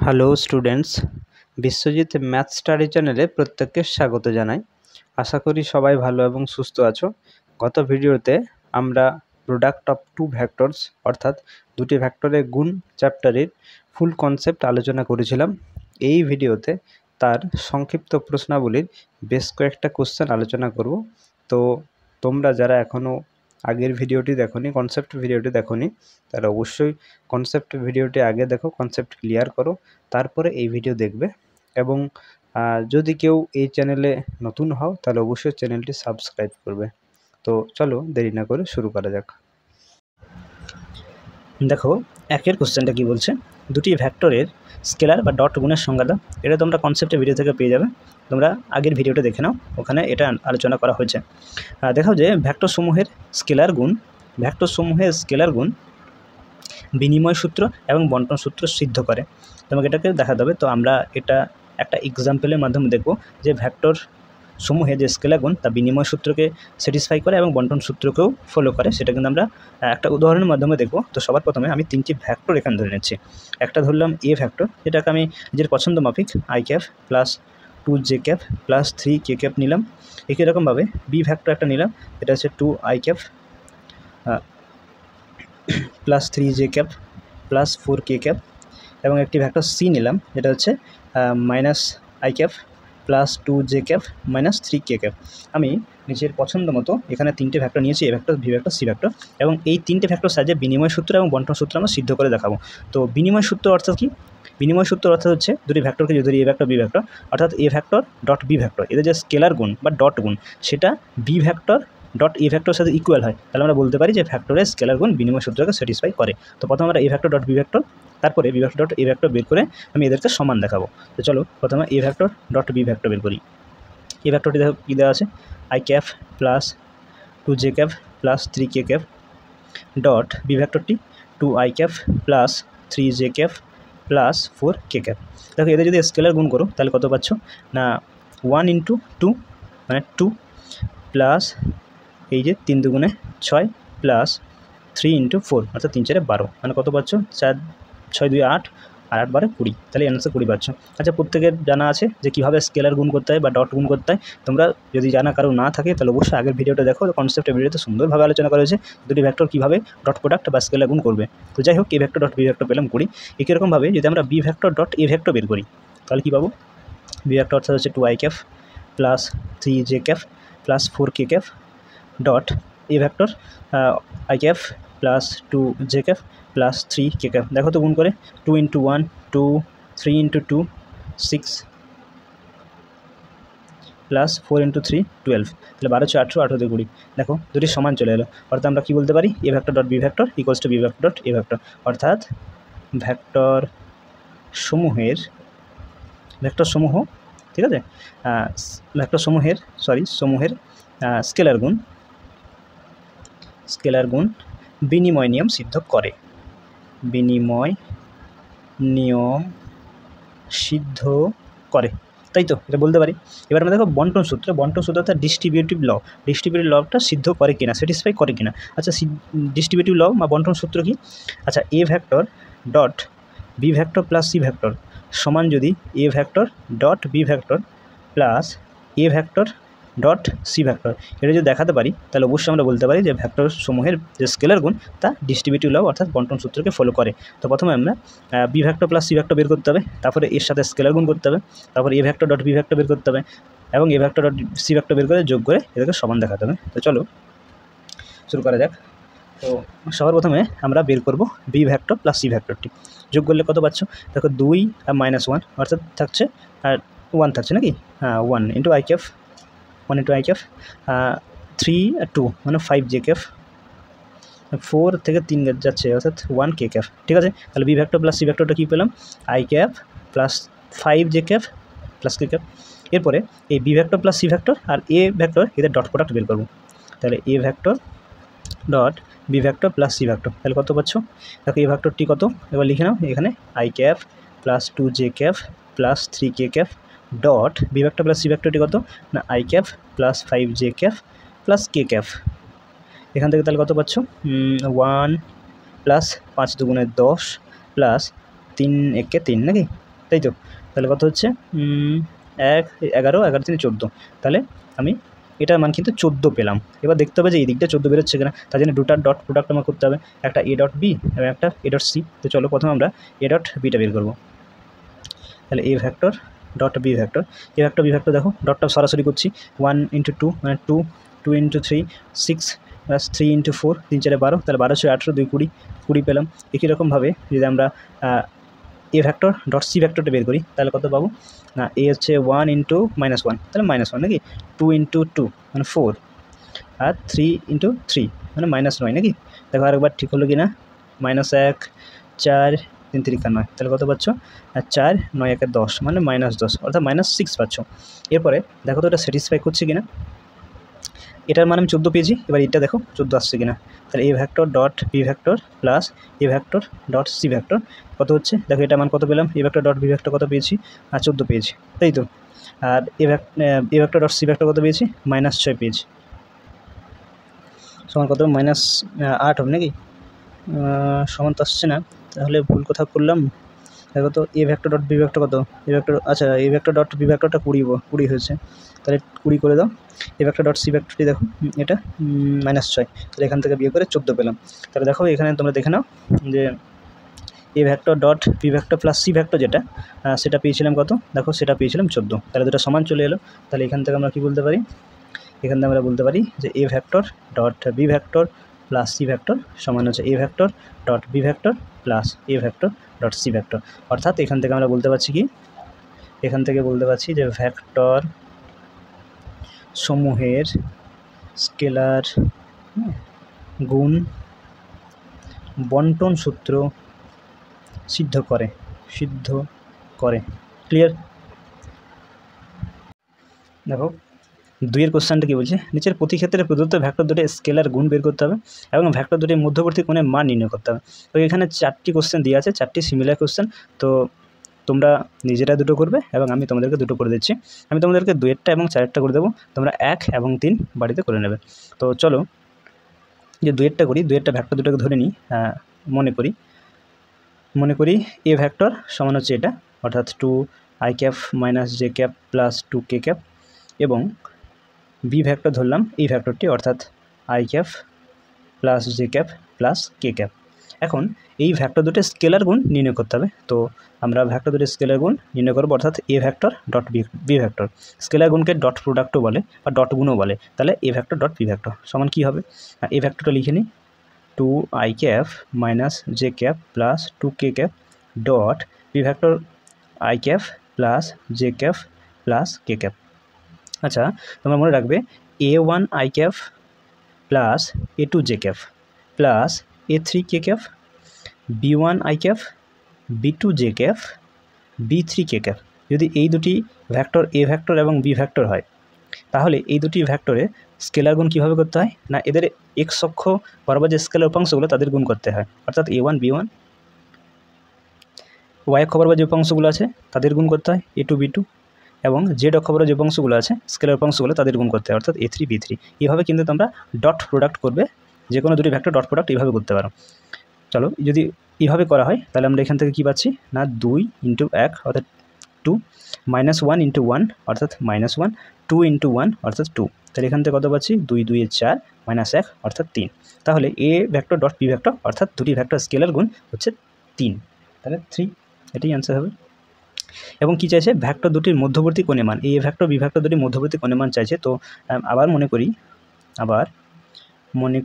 Hello students, Biswajit math study চ্যানেলে প্রত্যেককে স্বাগত জানাই। আশা করি সবাই ভালো এবং সুস্থ আছো। গত ভিডিওতে আমরা প্রোডাক্ট অফ টু ভ্যাক্টরস অর্থাৎ দুটি ভ্যাক্টরের গুণ চ্যাপ্টারের ফুল কনসেপ্ট আলোচনা করেছিলাম। এই ভিডিওতে তার সংক্ষিপ্ত প্রশ্নাবলীর বেশ কয়েকটা কোশ্চেন আলোচনা করব। তো তোমরা যারা এখনও আগের ভিডিওটি দেখোনি, কনসেপ্ট ভিডিওটি দেখোনি, তারা অবশ্যই কনসেপ্ট ভিডিওটি আগে দেখো, কনসেপ্ট ক্লিয়ার করো, তারপরে এই ভিডিও দেখবে। এবং যদি কেউ এই চ্যানেলে নতুন হও তাহলে অবশ্যই চ্যানেলটি সাবস্ক্রাইব করবে। তো চলো দেরি না করে শুরু করা যাক। দেখো একের কোশ্চেনটা কি বলছে, দুটি ভ্যাক্টরের স্কেলার বা ডট গুণের সংজ্ঞা দাও। এটা তোমরা কনসেপ্টের ভিডিও থেকে পেয়ে যাবে, তোমরা আগের ভিডিওটা দেখে নাও, ওখানে এটা আলোচনা করা হয়েছে। দেখাও যে ভ্যাক্টর সমূহের স্কেলার গুণ বিনিময় সূত্র এবং বন্টন সূত্র সিদ্ধ করে। তোমাকে এটাকে দেখাতে হবে। তো আমরা এটা একটা এক্সাম্পলের মাধ্যমে দেখব যে ভ্যাক্টর সমূহে যে স্কেলার গুণ তা বিনিময় সূত্রকে স্যাটিসফাই করে এবং বন্টন সূত্রকেও ফলো করে, সেটা কিন্তু আমরা একটা উদাহরণের মাধ্যমে দেখব। তো সবার প্রথমে আমি তিনটি ভ্যাক্টর এখানে ধরে নিচ্ছি। একটা ধরলাম এ ভ্যাক্টর, যেটাকে আমি নিজের পছন্দ মাফিক I cap plus 2j cap plus 3k cap নিলাম। একই রকমভাবে বি ভ্যাক্টর একটা নিলাম, এটা হচ্ছে 2i cap plus 3j cap plus 4k cap, এবং একটি ভ্যাক্টর সি নিলাম, যেটা হচ্ছে minus I cap plus 2j cap minus 3k cap. আমি নিজের পছন্দ মতো এখানে তিনটে ভ্যাক্টর নিয়েছি, A vector, B vector, C vector, এবং এই তিনটে ভ্যাক্টর সাহায্যে বিনিময় সূত্র এবং বন্টন সূত্র আমরা সিদ্ধ করে দেখাবো। তো বিনিময় সূত্র অর্থাৎ কি? বিনিময় সূত্র অর্থাৎ হচ্ছে দুটি ভ্যাক্টরকে যদি এ ভ্যাক্টর বি ভ্যাক্টর অর্থাৎ A vector dot B vector, এদের যে স্কেলার গুণ বা ডট গুণ সেটা বি ভ্যাক্টর ডট এ ভ্যাক্টরের সাথে ইকুয়াল হয়, তাহলে আমরা বলতে পারি যে ভ্যাক্টরের স্কেলার গুণ বিনিময় সূত্রকে স্যাটিসফাই করে। তো প্রথমে আমরা A vector dot B vector, তারপরে B vector dot A vector বের করে আমি এদেরকে সমান দেখাবো। তো চলো প্রথমে A vector dot B vector বের করি। এ ভ্যাক্টরটি দেখো কী দেওয়া আছে, I cap plus 2j cap plus 3k cap dot B ভ্যাক্টরটি 2i cap plus 3j cap plus 4k cap. দেখো এদের যদি স্কেলার গুণ করো তাহলে কত পাচ্ছ না, 1 × 2 মানে 2 প্লাস এই যে 3 দুগুণে 6 প্লাস 3 × 4 অর্থাৎ 3 4 12, মানে কত পাচ্ছ 4 6 2 8 আর 8 12 20, তাহলে অ্যান্সার 20 পাচ্ছ। আচ্ছা, প্রত্যেকের জানা আছে যে কীভাবে স্কেলার গুণ করতে হয় বা ডট গুণ করতে হয়। তোমরা যদি জানা কারো না থাকে তাহলে অবশ্যই আগের ভিডিওটা দেখো, কনসেপ্টের ভিডিওতে সুন্দরভাবে আলোচনা করা হয়েছে দুটি ভ্যাক্টর কীভাবে ডট প্রোডাক্ট বা স্কেলার গুণ করবে। তো যাই হোক, A vector dot B vector পেলাম 20। একই রকমভাবে যদি আমরা B vector dot A vector বের করি তাহলে কী পাবো, বি ভ্যাক্টর অর্থাৎ হচ্ছে 2i cap plus 3j cap plus 4k cap dot A vector I cap plus 2j cap plus 3k cap. দেখো তো গুণ করে, 2 × 1 2, 3 × 2 6 প্লাস 4 × 3 12, তাহলে 12 × 18 18 20। দেখো দুটি সমান চলে এলো, অর্থাৎ আমরা কী বলতে পারি, A vector dot B vector equals to B vector dot A vector, অর্থাৎ ভ্যাক্টর সমূহ ঠিক আছে, সমূহের স্কেলার গুণ বিনিময় নিয়ম সিদ্ধ করে। তাই তো এটা বলতে পারি। এবার আমরা দেখো বন্টন সূত্র অর্থাৎ ডিস্ট্রিবিউটিভ লটা সিদ্ধ করে কিনা, স্যাটিসফাই করে কিনা। আচ্ছা, ডিস্ট্রিবিউটিভ ল বা বন্টন সূত্র কি? আচ্ছা, A vector dot B vector plus C vector সমান যদি A vector dot B vector plus A vector dot C vector, এটা যদি দেখাতে পারি তাহলে অবশ্যই আমরা বলতে পারি যে ভ্যাক্টর সমূহের যে স্কেলার গুণ তা ডিস্ট্রিবিউটিভ ল অর্থাৎ বন্টন সূত্রকে ফলো করে। তো প্রথমে আমরা B vector plus C vector বের করতে হবে, তারপরে এর সাথে স্কেলার গুণ করতে হবে, তারপরে এ ভ্যাক্টর ডট বি ভ্যাক্টর বের করতে হবে, এবং এ ভ্যাক্টর ডট সি ভ্যাক্টর বের করে যোগ করে এদেরকে সমান দেখাতে হবে। তো চলো শুরু করা যাক। তো সবার প্রথমে আমরা বের করব বি ভ্যাক্টর প্লাস সি ভ্যাক্টরটি। যোগ করলে কত পাচ্ছ, দেখো 2 আর -1 অর্থাৎ থাকছে আর 1 থাকছে নাকি, হ্যাঁ 1 × i ক্যাপ 1 × i ক্যাপ 3 আর 2 মানে 5j ক্যাপ 4 থেকে 3 যাচ্ছে অর্থাৎ 1k ক্যাপ। ঠিক আছে, তাহলে বি ভ্যাক্টর প্লাস সি ভ্যাক্টরটা কী পেলাম, i cap plus 5j cap plus k cap. এরপরে এই B vector plus C vector আর এ ভ্যাক্টর এদের ডট প্রোডাক্ট বের করব। তাহলে A vector dot B vector plus C vector, তাহলে কত পাচ্ছ, দেখো এই ভ্যাক্টরটি কত, এবার লিখে নাও, এখানে I cap plus 2j cap plus 3k cap dot B vector plus C ভ্যাক্টরটি কত না, I cap plus 5j cap plus k cap. এখান থেকে তাহলে কত পাচ্ছ, 1 প্লাস 5 দুগুণে 10 প্লাস 3 একে 3 নাকি, তাই তো? তাহলে কত হচ্ছে 1 11 11 3 14, তাহলে আমি এটার মান কিন্তু 14 পেলাম। এবার দেখতে হবে যে এই দিকটা 14 বেরোচ্ছে কিনা, তার জন্য দুটার ডট প্রোডাক্ট আমার করতে হবে, একটা এ ডট বি এবং একটা এ ডট সি। তো চলো প্রথমে আমরা এ ডট বিটা বের করবো। তাহলে A vector dot B vector, A vector B vector দেখো ডটটা সরাসরি করছি, 1 × 2 মানে 2, 2 × 3 6 প্লাস 3 × 4 3 4 12, তাহলে 12 6 18 2 20 20 পেলাম। একই রকমভাবে যদি আমরা এ ভ্যাক্টর ডট সি ভ্যাক্টরটা বের করি তাহলে কত পাবো না, এ হচ্ছে 1 × -1, তাহলে -1 নাকি, 2 × 2 মানে 4, আর 3 × 3 মানে -9 নাকি। দেখো আরেকবার ঠিক হলো কি না, -1 4 3 3 9, তাহলে কত পাচ্ছ 4 9 1 10 মানে -10, অর্থাৎ -6 পাচ্ছ। এরপরে দেখো তো এটা স্যাটিসফাই করছে কিনা, এটার মান আমি 14 পেয়েছি, এবার এটা দেখো 14 আসছে কিনা। তাহলে A vector dot B vector plus A vector dot C vector কত হচ্ছে, দেখো এটা মান কত পেলাম, A vector dot B vector কত পেয়েছি, 14 পেয়েছি, তাই তো। আর A vector dot C vector কত পেয়েছি, -6 পেয়েছি, সমান কত -8 হবে নাকি, সমান তো আসছে না, তাহলে ভুল কোথাও করলাম। দেখো তো এ ভ্যাক্টর ডট বি ভ্যাক্টর কত, এ ভ্যাক্টর আচ্ছা এ ভ্যাক্টর ডট বি ভ্যাক্টরটা 20 হয়েছে, তাহলে 20 করে দাও। এ ভ্যাক্টর ডট সি ভ্যাক্টরটি দেখো এটা -6, তাহলে এখান থেকে বিয়োগ করে 14 পেলাম। তাহলে দেখো এখানে তোমরা দেখে নাও যে A vector dot B vector plus C vector যেটা সেটা পেয়েছিলাম কত, দেখো সেটা পেয়েছিলাম 14, তাহলে দুটো সমান চলে এলো। তাহলে এখান থেকে আমরা কী বলতে পারি, এখান থেকে আমরা বলতে পারি যে A vector dot B vector plus C vector সমান হচ্ছে A vector dot B vector plus A vector dot C vector. অর্থাৎ এখান থেকে আমরা বলতে পারছি কি, এখান থেকে বলতে পারছি যে ভ্যাক্টর সমূহের স্কেলার গুণ বন্টন সূত্র সিদ্ধ করে ক্লিয়ার। দেখো 2 কোশ্চেনটা কী বলছে, নিচের প্রতি ক্ষেত্রে প্রদত্ত ভ্যাক্টর দুটি স্কেলার গুণ বের করতে হবে এবং ভ্যাক্টর দুটির মধ্যবর্তী কোণের মান নির্ণয় করতে হবে। তো এখানে 4টি কোশ্চেন দিয়ে আছে, 4টি সিমিলার কোশ্চেন। তো তোমরা নিজেরা দুটো করবে এবং আমি তোমাদেরকে দুটো করে দিচ্ছি। আমি তোমাদেরকে 2টা এবং 4টা করে দেবো, তোমরা 1 এবং 3 বাড়িতে করে নেবে। তো চলো যে 2টা করি, 2টা ভ্যাক্টর দুটোকে ধরে নিই। মনে করি এ ভ্যাক্টর সমান হচ্ছে এটা, অর্থাৎ 2i cap minus J cap plus 2k cap, এবং বি ভ্যাক্টর ধরলাম এই ভ্যাক্টরটি, অর্থাৎ I cap plus J cap plus K cap. এখন এই ভ্যাক্টর দুটো স্কেলার গুণ নির্ণয় করতে হবে। তো আমরা ভ্যাক্টর দুটো স্কেলার গুণ নির্ণয় করবো, অর্থাৎ A vector dot B vector. Scalar গুণকে ডট প্রোডাক্টও বলে বা ডট গুণও বলে। তাহলে A vector dot B vector সমান কী হবে, এ ভ্যাক্টরটা লিখে নিই, 2i cap minus J cap plus 2k cap dot B vector I cap plus J cap plus K cap. আচ্ছা তোমরা মনে রাখবে a1 i cap plus a2 J cap plus a3 K cap, b1 i cap b2 J cap b3 K cap. যদি এই দুটি vector এ vector এবং B vector হয়, তাহলে এই দুটি ভ্যাক্টরে স্কেলার গুণ কীভাবে করতে হয় না, এদের এক্স অক্ষ বরাবর যে স্কেলার উপাংশগুলো তাদের গুণ করতে হয়, অর্থাৎ a1 b1, ওয়াই অক্ষ বরাবর যে উপাংশগুলো আছে তাদের গুণ করতে হয় a2 b2, এবং জেড অক্ষ বরাবর যে উপাংশগুলো আছে স্কেলার উপাংশগুলো তাদের গুণ করতে হয়, অর্থাৎ a3 b3। এইভাবে কিন্তু তোমরা ডট প্রোডাক্ট করবে, যে কোনো দুটি ভ্যাক্টর ডট প্রোডাক্ট এইভাবে করতে পারো। চলো যদি এইভাবে করা হয় তাহলে আমরা এখান থেকে কী পাচ্ছি না, 2 × 1 অর্থাৎ 2, -1 × 1 অর্থাৎ -1, 2 × 1 অর্থাৎ 2, তাহলে এখান থেকে কত পাচ্ছি 2 2 4 -1 অর্থাৎ 3। তাহলে A vector dot B vector অর্থাৎ দুটি ভ্যাক্টর স্কেলার গুণ হচ্ছে 3, তাহলে 3, এটাই অ্যান্সার হবে। এবং কী চাইছে, ভ্যাক্টর দুটির মধ্যবর্তী কোণের মান, এ ভ্যাক্টর বি ভ্যাক্টর দুটির মধ্যবর্তী কোণের মান চাইছে। তো আবার মনে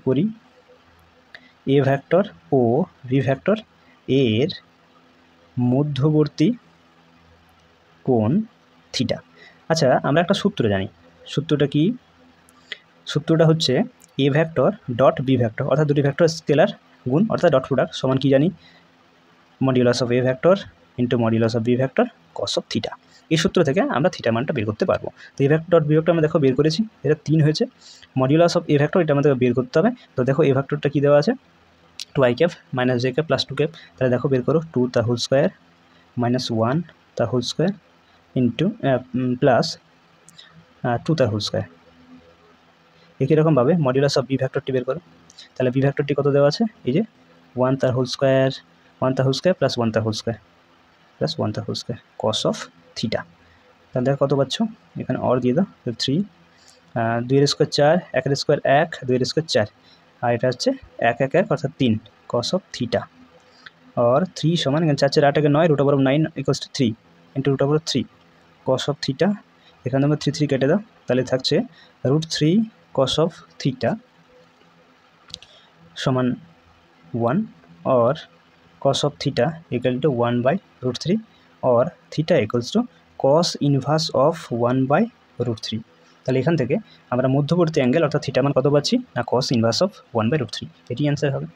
করি এ ভ্যাক্টর ও বি ভ্যাক্টর এর মধ্যবর্তী কোণ থিটা। আচ্ছা আমরা একটা সূত্র জানি, সূত্রটা কি, সূত্রটা হচ্ছে A vector dot B vector অর্থাৎ দুটি ভ্যাক্টর স্কেলার গুণ অর্থাৎ ডট প্রোডাক্ট সমান কি জানি, modulus of A vector into modulus of B vector cos of theta. এই সূত্র থেকে আমরা থিটা মানটা বের করতে পারবো। তো এ ভ্যাক্টর ডট বি ভ্যাক্টর আমরা দেখো বের করেছি, এটা 3 হয়েছে। মডিউলাস অফ এ ভ্যাক্টর এটা আমাদের বের করতে হবে। তো দেখো এ ভ্যাক্টরটা কী দেওয়া আছে, 2i cap minus J cap plus 2 cap, তাহলে দেখো বের করো 2 তার হোল স্কোয়ার মাইনাস 1 তার হোল স্কোয়ার ইন্টু প্লাস 2 তার হোল স্কোয়ার। একই রকমভাবে মডিউলাস অফ বি ভ্যাক্টরটি বের করো, তাহলে বি ভ্যাক্টরটি কত দেওয়া আছে, এই যে 1 তার হোল স্কোয়ার প্লাস 1 তার whole square, plus 1 the whole square cos of theta. তাহলে দেখো কত পাচ্ছ, এখানে অর দিয়ে দাও, তো 3, 2 স্কোয়ার 4, 1 স্কোয়ার 1, 2 স্কোয়ার 4, আর এটা হচ্ছে 1 1 1 অর্থাৎ 3 কস অফ থিটা। और 3 সমান এখানে 4 4 8 9 √9 equals to 3 into √3 cos of theta. এখানে তোমরা 3 3 কেটে দাও, তাহলে থাকছে √3 কস অফ থিটা সমান 1 और cos of theta equal to 1/√3 और theta equals to cos inverse of 1/√3। তাহলে এখান থেকে আমরা মধ্যবর্তী অ্যাঙ্গেল অর্থাৎ থিটা মান কত পাচ্ছি না কস ইনভার্স অফ 1/√3, এটি অ্যান্সার হবে।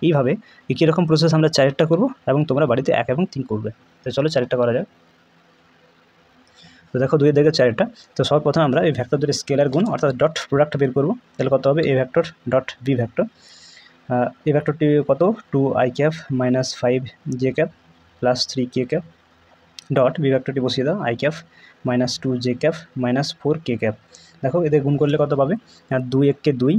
এইভাবে একই রকম প্রসেস আমরা 4টা করব এবং তোমরা বাড়িতে 1 এবং 3 করবে। তো চলো 4টা করা যাক। তো দেখো 2 দেখে 4টা। তো সর্বপ্রথম আমরা এই ভেক্টর দুটি স্কেলার গুণ অর্থাৎ ডট প্রোডাক্ট বের করব। তাহলে কত হবে, এ ভেক্টর ডট বি ভেক্টর, এই ভেক্টরটি কত 2i cap minus 5j cap plus 3k cap dot B ভেক্টরটি বসিয়ে দাও i cap minus 2j cap minus 4k cap. দেখো এদের গুণ করলে কত পাবে, 2 1 কে 2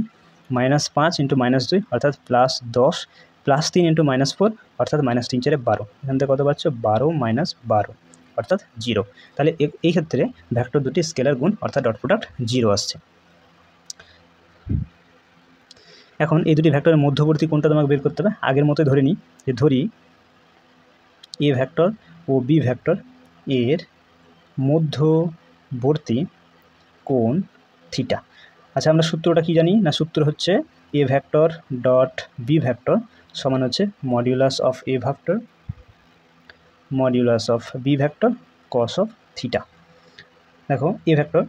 মাইনাস 5 ইন্টু মাইনাস 2 অর্থাৎ প্লাস 10 প্লাস 3 ইন্টু মাইনাস 4 অর্থাৎ মাইনাস 3 4 12, এখান থেকে কত পাচ্ছ 12 মাইনাস 12 অর্থাৎ 0। তাহলে এই ক্ষেত্রে ভেক্টর দুটি স্কেলার গুণ অর্থাৎ ডট প্রোডাক্ট 0 আসছে। এখন এই দুটি ভেক্টরের মধ্যবর্তী কোণটা তোমাকে বের করতে হবে। আগের মতোই ধরে নিই, যে ধরি এ ভেক্টর ও বি ভেক্টর এর মধ্যবর্তী কোণ থিটা। আচ্ছা আমরা সূত্রটা কি জানি না, সূত্র হচ্ছে এ ভেক্টর ডট বি ভেক্টর সমান হচ্ছে modulus of A vector modulus of B vector cos of theta. দেখো এ ভেক্টর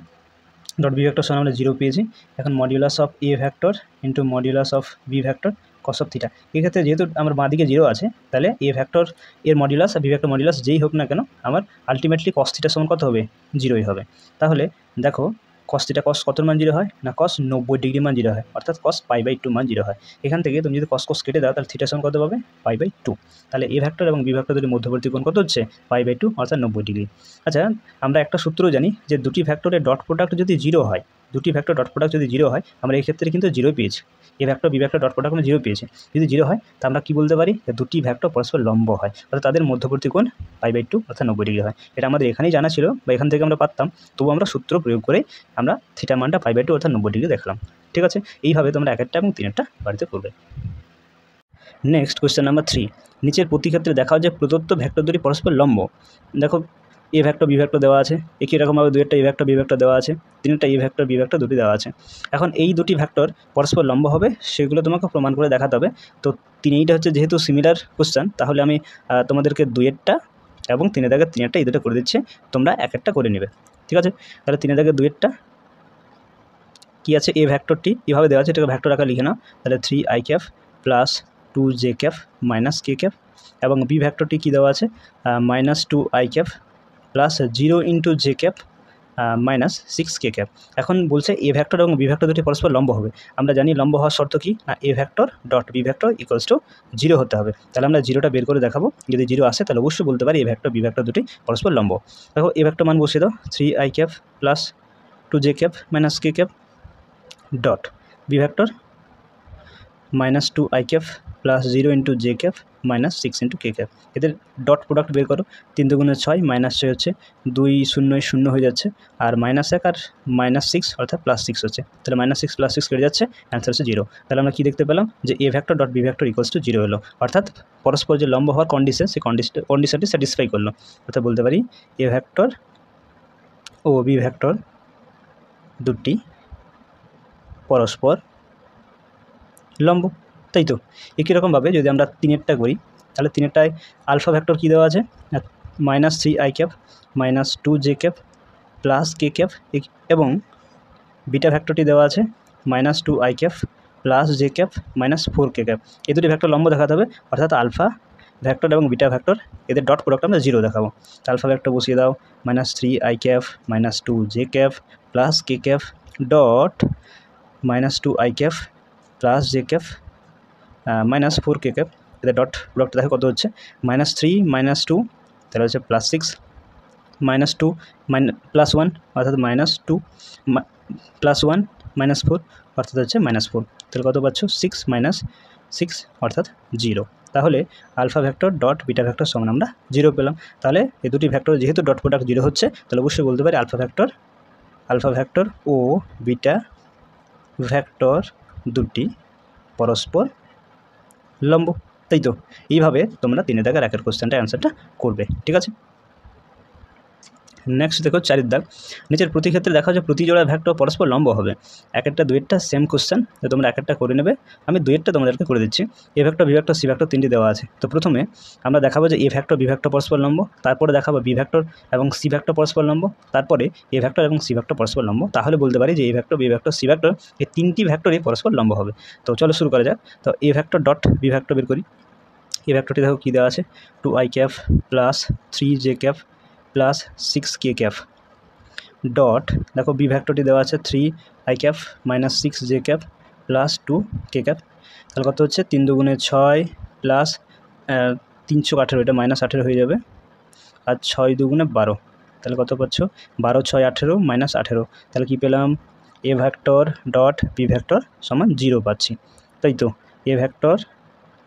ডট বি ভেক্টর সমান আমরা 0 পেয়েছি। এখন modulus of A vector into modulus of B vector cos of theta. এক্ষেত্রে যেহেতু আমার বাঁদিকে 0 আছে, তাহলে এ ভেক্টর এর মডিউলাস আর বি ভেক্টর মডিউলাস যেই হোক না কেন আমার আলটিমেটলি কস থিটা সমান কত হবে, 0ই হবে। তাহলে দেখো কস থিটা কস কত মান 0 হয় না কস 90 ডিগ্রি মান 0 হয়, অর্থাৎ কস π/2 মান 0 হয়। এখান থেকে তুমি যদি কস কেটে দাও তাহলে থিটা সমান কত পাবে π/2। তাহলে এ ভেক্টর এবং বি ভেক্টর দুটি মধ্যবর্তী কোণ কত হচ্ছে π/2 অর্থাৎ 90 ডিগ্রি। আচ্ছা আমরা একটা সূত্র জানি যে দুটি ভেক্টরের ডট প্রোডাক্ট যদি 0 হয়, দুটি ভেক্টর ডট প্রোডাক্ট যদি 0 হয়, আমরা এই ক্ষেত্রে কিন্তু 0 পেয়েছি। A vector B vector dot product আমরা 0 পেয়েছি। যদি 0 হয় তা আমরা কী বলতে পারি, যে দুটি ভেক্টর পরস্পর লম্ব হয়, অর্থাৎ তাদের মধ্যবর্তী কোণ π/2 অর্থাৎ 90 ডিগ্রি হয়। এটা আমাদের এখানেই জানা ছিল বা এখান থেকে আমরা পারতাম, তবু আমরা সূত্র প্রয়োগ করে আমরা থিটা মানটা π/2 অর্থাৎ 90 ডিগ্রি দেখলাম। ঠিক আছে, এইভাবে তোমরা 1টা এবং 3টা বাড়িতে করবে। নেক্সট কোয়েশ্চেন নাম্বার 3, নিচের প্রতিক্ষেত্রে দেখাও যে প্রদত্ত ভেক্টর দুটি পরস্পর লম্ব। দেখো এ ভেক্টর বি ভেক্টর দেওয়া আছে, একই রকমভাবে 2টা এ ভেক্টর বি ভেক্টর দেওয়া আছে, 3টা এ ভেক্টর বি ভেক্টর দুটি দেওয়া আছে। এখন এই দুটি ভেক্টর পরস্পর লম্ব হবে সেগুলো তোমাকে প্রমাণ করে দেখাতে হবে। তো এইটা হচ্ছে যেহেতু সিমিলার কোয়েশ্চেন, তাহলে আমি তোমাদেরকে 2টা এবং 3টা এই দুটো করে দিচ্ছে, তোমরা 1টা করে নেবে। ঠিক আছে, তাহলে 2টা কী আছে, এ ভেক্টরটি এভাবে দেওয়া আছে, এটাকে ভেক্টর আকারে লিখে নাও। তাহলে 3i cap plus 2j cap minus k cap, এবং বি ভেক্টরটি কী দেওয়া আছে minus 2i cap plus 0 into j cap minus 6k cap. এখন বলছে এ ভেক্টর এবং বি ভেক্টর দুটি পরস্পর লম্ব হবে। আমরা জানি লম্ব হওয়ার শর্ত কি না, এ vector dot B vector equals to 0 হতে হবে। তাহলে আমরা 0টা বের করে দেখাবো, যদি 0 আসে তাহলে অবশ্যই বলতে পারি এ ভেক্টর বি ভেক্টর দুটি পরস্পর লম্ব। দেখো এ ভেক্টর মান বসিয়ে দাও, 3i cap plus 2j cap minus k cap dot B vector minus 2i cap plus 0 into j cap minus 6 into k cap. এদের ডট প্রোডাক্ট বের করো, 3 দুগুণে 6 মাইনাস 6 হচ্ছে 2 0 0 হয়ে যাচ্ছে, আর মাইনাস 1 আর মাইনাস 6 অর্থাৎ প্লাস 6 হচ্ছে। তাহলে মাইনাস 6 প্লাস 6 কেটে যাচ্ছে, অ্যান্সার হচ্ছে 0। তাহলে আমরা কী দেখতে পেলাম যে এ vector dot B vector equals to 0 হলো, অর্থাৎ পরস্পর যে লম্ব হওয়ার কন্ডিশন সেই কন্ডিশনটি স্যাটিসফাই করলো। অর্থাৎ বলতে পারি এ ভেক্টর ও বি ভেক্টর দুটি পরস্পর লম্ব। তাই তো একই রকমভাবে যদি আমরা 3টা করি, তাহলে 3টায় আলফা ভেক্টর কী দেওয়া আছে minus 3i cap minus 2j cap plus k cap, এবং বিটা ভেক্টরটি দেওয়া আছে minus 2i cap plus j cap minus 4k cap. এই দুটি ভেক্টর লম্ব দেখাতে হবে, অর্থাৎ আলফা ভেক্টর এবং বিটা ভেক্টর এদের ডট প্রোডাক্ট আমরা 0 দেখাবো। আলফা ভেক্টর বসিয়ে দাও, minus 3i cap minus 2j cap plus k cap dot minus 2i cap plus j cap minus 4k cap. এদের ডট প্রোডাক্ট দেখো কত হচ্ছে মাইনাস 3 মাইনাস 2, তাহলে হচ্ছে প্লাস 6 মাইনাস 2 প্লাস 1 অর্থাৎ মাইনাস 2 প্লাস 1 মাইনাস 4 অর্থাৎ হচ্ছে মাইনাস 4। তাহলে কত পাচ্ছ 6 মাইনাস 6 অর্থাৎ 0। তাহলে alpha vector dot beta vector সমান আমরা 0 পেলাম। তাহলে এই দুটি ভেক্টর যেহেতু ডট প্রোডাক্ট 0 হচ্ছে, তাহলে অবশ্যই বলতে পারি আলফা ভেক্টর ও বিটা ভেক্টর দুটি পরস্পর লম্ব। তাই তো এইভাবে তোমরা 3 দাগের 1 কোশ্চেনটা অ্যান্সারটা করবে। ঠিক আছে, নেক্সট দেখো 4 দাগ। নিচের প্রতি ক্ষেত্রে দেখা যায় প্রতি জোড়া ভেক্টর পরস্পর লম্ব হবে। একটা দুইটা সেম কোশ্চেন, তো তোমরা একটা করে নেবে। আমি দুইটা তোমাদেরকে করে দিচ্ছি। A vector B vector C vector 3টি দেওয়া আছে। তো প্রথমে আমরা দেখাবো যে এ ভেক্টর বি ভেক্টর পরস্পর লম্ব, তারপরে দেখাবো বি ভেক্টর এবং সি ভেক্টর পরস্পর লম্ব, তারপরে এ ভেক্টর এবং সি ভেক্টর পরস্পর লম্ব। তাহলে বলতে পারি যে এ vector B vector C vector এই 3টি ভেক্টরই পরস্পর লম্ব হবে। তো চলো শুরু করা যাক। তো এ ভেক্টর ডট বি ভেক্টর বের করি। এ ভেক্টরটি দেখো কী দেওয়া আছে, 2i cap plus 3j cap plus 6k cap dot দেখো বি ভেক্টরটি দেওয়া আছে 3i cap minus 6j cap plus 2k cap. তাহলে কত হচ্ছে 3 দুগুণে 6 প্লাস 318, এটা মাইনাস 18 হয়ে যাবে, আর 6 দুগুণে 12, তাহলে কত পাচ্ছ 12 6 18 মাইনাস 18। তাহলে কী পেলাম, এ ভেক্টর ডট বি ভেক্টর সমান 0 পাচ্ছি। তাই তো এ ভেক্টর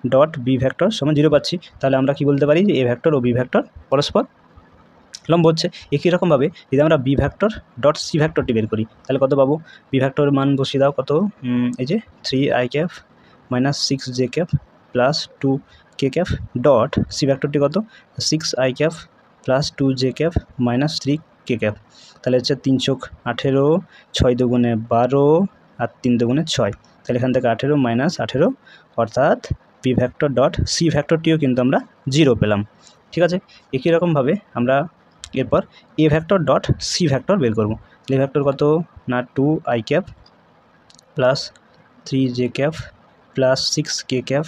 ডট বি ভেক্টর সমান 0 পাচ্ছি। তাহলে আমরা কি বলতে পারি যে এ ভেক্টর ও বি ভেক্টর পরস্পর লম্ব হচ্ছে। একই রকমভাবে যদি আমরা বি ভেক্টর ডট সি ভেক্টরটি বের করি, তাহলে কত পাবো, বি ভেক্টর মান বসিয়ে দাও, কত এই যে 3i cap minus 6j cap plus 2k cap dot c ভেক্টরটি কত 6i cap plus 2j cap minus 3k cap. তাহলে হচ্ছে 3 চোখ 18, 6 দুগুণে 12 আর 3 দুগুণে 6, তাহলে এখান থেকে 18 মাইনাস 18, অর্থাৎ বি ভেক্টর ডট সি ভেক্টরটিও কিন্তু আমরা 0 পেলাম। ঠিক আছে, একই রকমভাবে আমরা এরপর a vector dot C vector বের করব। এ ভেক্টর কত না 2i cap plus 3j cap plus 6k cap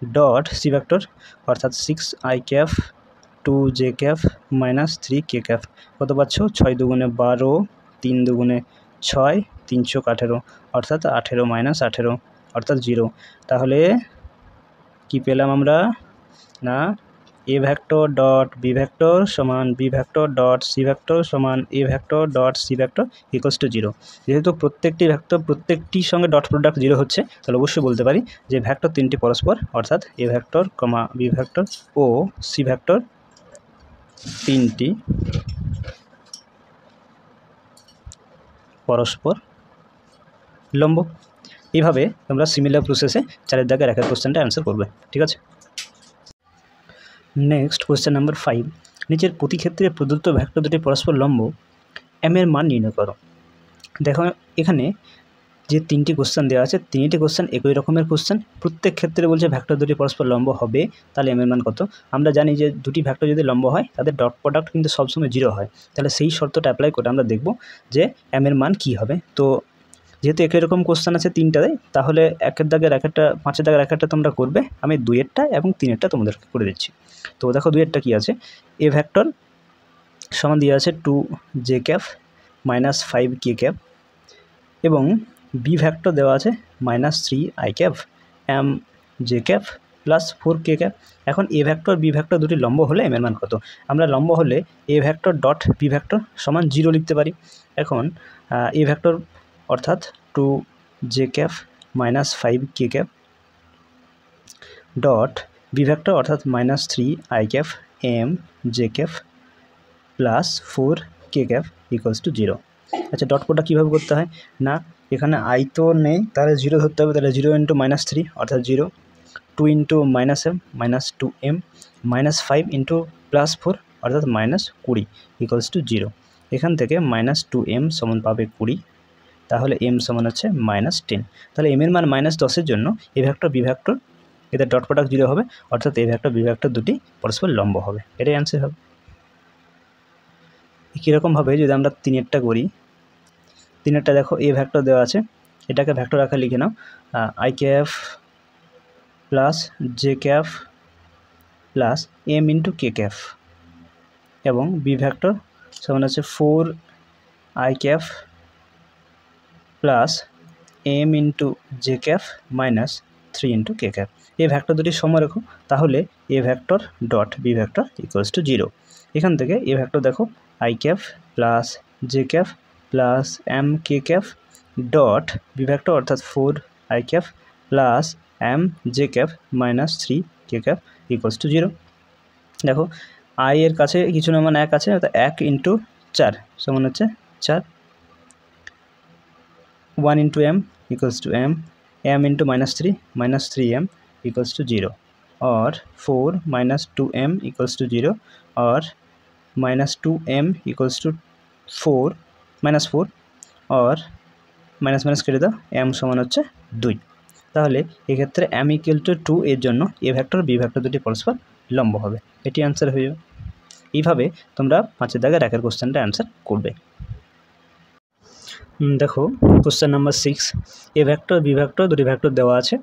dot C vector অর্থাৎ 6i cap 2j cap minus 3k cap. কত পাচ্ছ 6 দুগুণে 12, 3 দুগুণে 6, 3 চোখ 18, অর্থাৎ 18 মাইনাস 18 অর্থাৎ 0। তাহলে কি পেলাম আমরা না এ ভেক্টর ডট বি ভেক্টর সমান B vector dot C vector সমান A vector dot C vector equals to 0। যেহেতু প্রত্যেকটি ভেক্টর প্রত্যেকটির সঙ্গে ডট প্রোডাক্ট 0 হচ্ছে, তাহলে অবশ্যই বলতে পারি যে ভেক্টর 3টি পরস্পর, অর্থাৎ a vector comma b vector ও সি ভেক্টর 3টি পরস্পর লম্ব। এইভাবে তোমরা সিমিলার প্রসেসে 4 দাগের 1 কোশ্চেনটা অ্যান্সার করবে। ঠিক আছে, নেক্সট কোশ্চেন নাম্বার 5। নিচের প্রতি ক্ষেত্রে প্রদত্ত ভেক্টর দুটি পরস্পর লম্ব, এম এর মান নির্ণয় করো। দেখো এখানে যে 3টি কোশ্চেন দেওয়া আছে, 3টি কোশ্চেন একই রকমের কোশ্চেন। প্রত্যেক ক্ষেত্রে বলছে ভেক্টর দুটি পরস্পর লম্ব হবে, তাহলে এম এর মান কত। আমরা জানি যে দুটি ভেক্টর যদি লম্ব হয় তাদের ডট প্রোডাক্ট কিন্তু সবসময় 0 হয়। তাহলে সেই শর্তটা অ্যাপ্লাই করে আমরা দেখব যে এম এর মান কী হবে। তো যেহেতু একই রকম কোশ্চেন আছে 3টাতে, তাহলে 1 দাগের 1টা 5 দাগের 1টা তোমরা করবে, আমি 2-এরটা এবং 3-এরটা তোমাদেরকে করে দিচ্ছি। তো দেখো 2-এরটা কী আছে, এ ভেক্টর সমান দিয়ে আছে 2j cap minus 5k cap এবং বি ভেক্টর দেওয়া আছে minus 3i cap M J cap plus 4k cap. এখন এ ভেক্টর বি ভেক্টর দুটি লম্ব হলে এম এর মান কত। আমরা লম্ব হলে A vector dot B vector সমান 0 লিখতে পারি। এখন এ ভেক্টর অর্থাৎ 2j cap minus 5k cap dot B vector অর্থাৎ minus 3i cap M J cap plus 4k cap equals to 0। আচ্ছা, ডট প্রোডাক্ট কীভাবে করতে হয় না, এখানে আই তো নেই, তাহলে 0 ধরতে হবে। তাহলে 0 ইন্টু মাইনাস 3 অর্থাৎ 0, 2 into minus m minus 2m minus 5 into plus 4 অর্থাৎ মাইনাস 20 ইকুয়ালস টু 0। এখান থেকে মাইনাস 2m সমান পাবে 20, তাহলে m সমান হচ্ছে মাইনাস 10। তাহলে m এর মান মাইনাস 10-এর জন্য এ ভেক্টর বি ভেক্টর এদের ডট প্রোডাক্ট 0 হবে, অর্থাৎ এ ভেক্টর বি ভেক্টর দুটি পরস্পর লম্ব হবে। এটাই অ্যান্সার হবে। কীরকমভাবে যদি আমরা 3-এরটা করি, 3-এরটা দেখো এ ভেক্টর দেওয়া আছে, এটাকে ভেক্টর আকারে লিখে নাও, I cap plus J cap plus M into K cap এবং বি ভেক্টর সমান আছে 4i cap plus M into J cap minus 3 into K cap. এই ভেক্টর দুটি সম রেখো, তাহলে এ vector dot B vector equals to 0। এখান থেকে এ ভেক্টর দেখো I cap plus J cap plus M K cap dot B vector অর্থাৎ 4i cap plus M J cap minus 3k K cap equals to 0। দেখো I এর কাছে কিছু না মানে 1 আছে, অর্থাৎ 1 ইন্টু 4 সমান হচ্ছে 4। 1 into m equals to m, m into minus three m equals to 0, or 4 minus 2m equals to 0, or minus 2m equals to 4 minus 4, or minus minus কেটে দাও, m সমান হচ্ছে 2। তাহলে এক্ষেত্রে m ইকুয়াল টু 2 এর জন্য এ ভেক্টর বি ভেক্টর দুটি পরস্পর লম্ব হবে, এটি অ্যান্সার হয়ে যাবে। এইভাবে তোমরা 5 দাগের 1 কোশ্চেনটা অ্যান্সার করবে। দেখো question number 6, A vector B vector দুটি ভেক্টর দেওয়া আছে।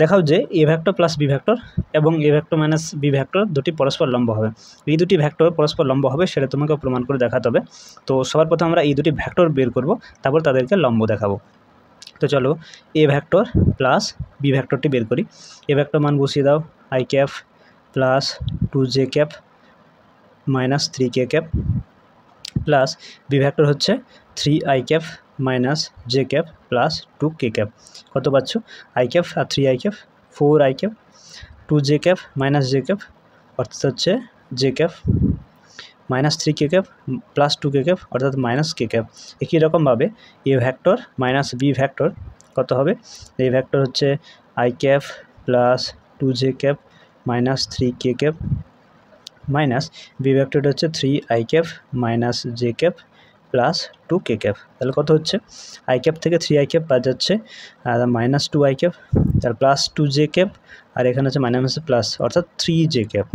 দেখাও যে এ ভেক্টর প্লাস বি ভেক্টর এবং এ ভেক্টর মাইনাস বি ভেক্টর দুটি পরস্পর লম্ব হবে। এই দুটি ভেক্টর পরস্পর লম্ব হবে সেটা তোমাকে প্রমাণ করে দেখাতে হবে। তো সবার প্রথমে আমরা এই দুটি ভেক্টর বের করব, তারপর তাদেরকে লম্ব দেখাবো। তো চলো এ ভেক্টর প্লাস বি ভেক্টরটি বের করি। এ ভেক্টর মান বসিয়ে দাও, i cap plus 2j cap minus 3k cap, plus B vector হচ্ছে 3i cap minus j cap plus 2k cap. কত পাচ্ছ? i ক্যাপ আর 3i cap 4i cap, 2j cap minus j cap অর্থাৎ হচ্ছে j cap minus 3k cap plus 2k cap অর্থাৎ minus k cap. একই রকমভাবে এ vector minus B vector কত হবে? এ ভেক্টর হচ্ছে i cap plus 2j cap minus 3k cap minus B ভেক্টরটা হচ্ছে 3i cap minus j cap plus 2k cap. তাহলে কত হচ্ছে? i ক্যাপ থেকে 3i ক্যাপ বাদ যাচ্ছে, আর মাইনাস 2i ক্যাপ, তার প্লাস 2j ক্যাপ, আর এখানে হচ্ছে মাইনাস প্লাস অর্থাৎ 3j cap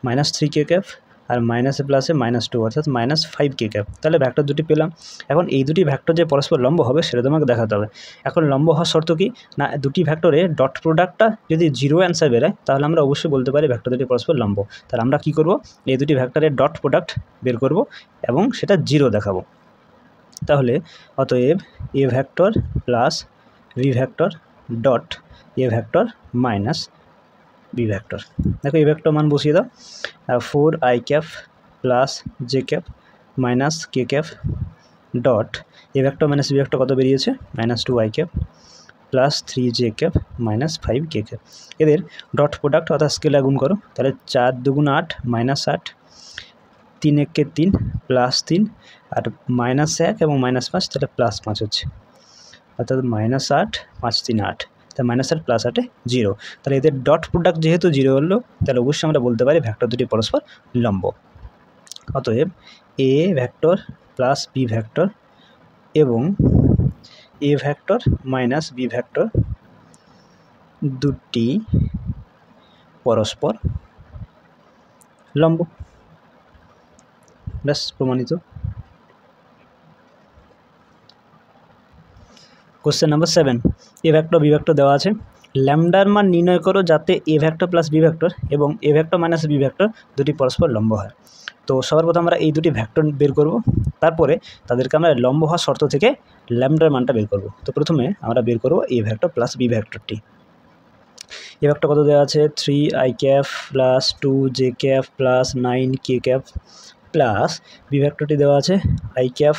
minus 3k cap, আর মাইনাসে প্লাসে মাইনাস 2 অর্থাৎ মাইনাস 5k ক্যাপ। তাহলে ভেক্টর দুটি পেলাম। এখন এই দুটি ভেক্টর যে পরস্পর লম্ব হবে সেটা তোমাকে দেখাতে হবে। এখন লম্ব হওয়ার শর্ত কি না, দুটি ভেক্টরে ডট প্রোডাক্টটা যদি 0 অ্যান্সার বেরোয় তাহলে আমরা অবশ্যই বলতে পারি ভেক্টর দুটি পরস্পর লম্ব। তাহলে আমরা কি করব, এই দুটি ভেক্টরের ডট প্রোডাক্ট বের করব এবং সেটা 0 দেখাবো। তাহলে অতএব এ vector plus B vector dot এ ভেক্টর মাইনাস বি ভেক্টর। দেখো এই ভেক্টর মান বসিয়ে দাও, 4i cap plus J cap minus কে ক্যাপ ডট এ ভেক্টর মাইনাস বি ভেক্টর কত বেরিয়েছে? Minus 2i cap plus 3j cap minus 5k cap. এদের dot product অর্থাৎ scalar গুণ করো, তাহলে 4 দুগুণ 8 মাইনাস 8, 3 একে 3 প্লাস 3, আর মাইনাস 1 এবং মাইনাস 5 তাহলে প্লাস 5 হচ্ছে, অর্থাৎ মাইনাস 8 5 3 8, তাহলে মাইনাস 8 প্লাস 8 0। তাহলে এদের ডট প্রোডাক্ট যেহেতু 0 হলো তাহলে অবশ্যই আমরা বলতে পারি ভেক্টর দুটি পরস্পর লম্ব। অতএব এ ভেক্টর প্লাস বি ভেক্টর এবং এ ভেক্টর মাইনাস বি ভেক্টর দুটি পরস্পর লম্ব, ব্যাস প্রমাণিত। Question number 7, A vector B vector দেওয়া আছে, ল্যামডার মান নির্ণয় করো যাতে A vector plus B vector এবং এ ভেক্টর মাইনাস বি ভেক্টর দুটি পরস্পর লম্ব হয়। তো সবার প্রথমে আমরা এই দুটি ভেক্টর বের করব, তারপরে তাদেরকে আমরা লম্ব হওয়ার শর্ত থেকে ল্যামডার মানটা বের করব। তো প্রথমে আমরা বের করব এ ভেক্টর প্লাস বি ভেক্টরটি। এ ভেক্টর কত দেওয়া আছে? 3i cap plus 2j cap plus 9k cap, plus B ভেক্টরটি দেওয়া আছে i cap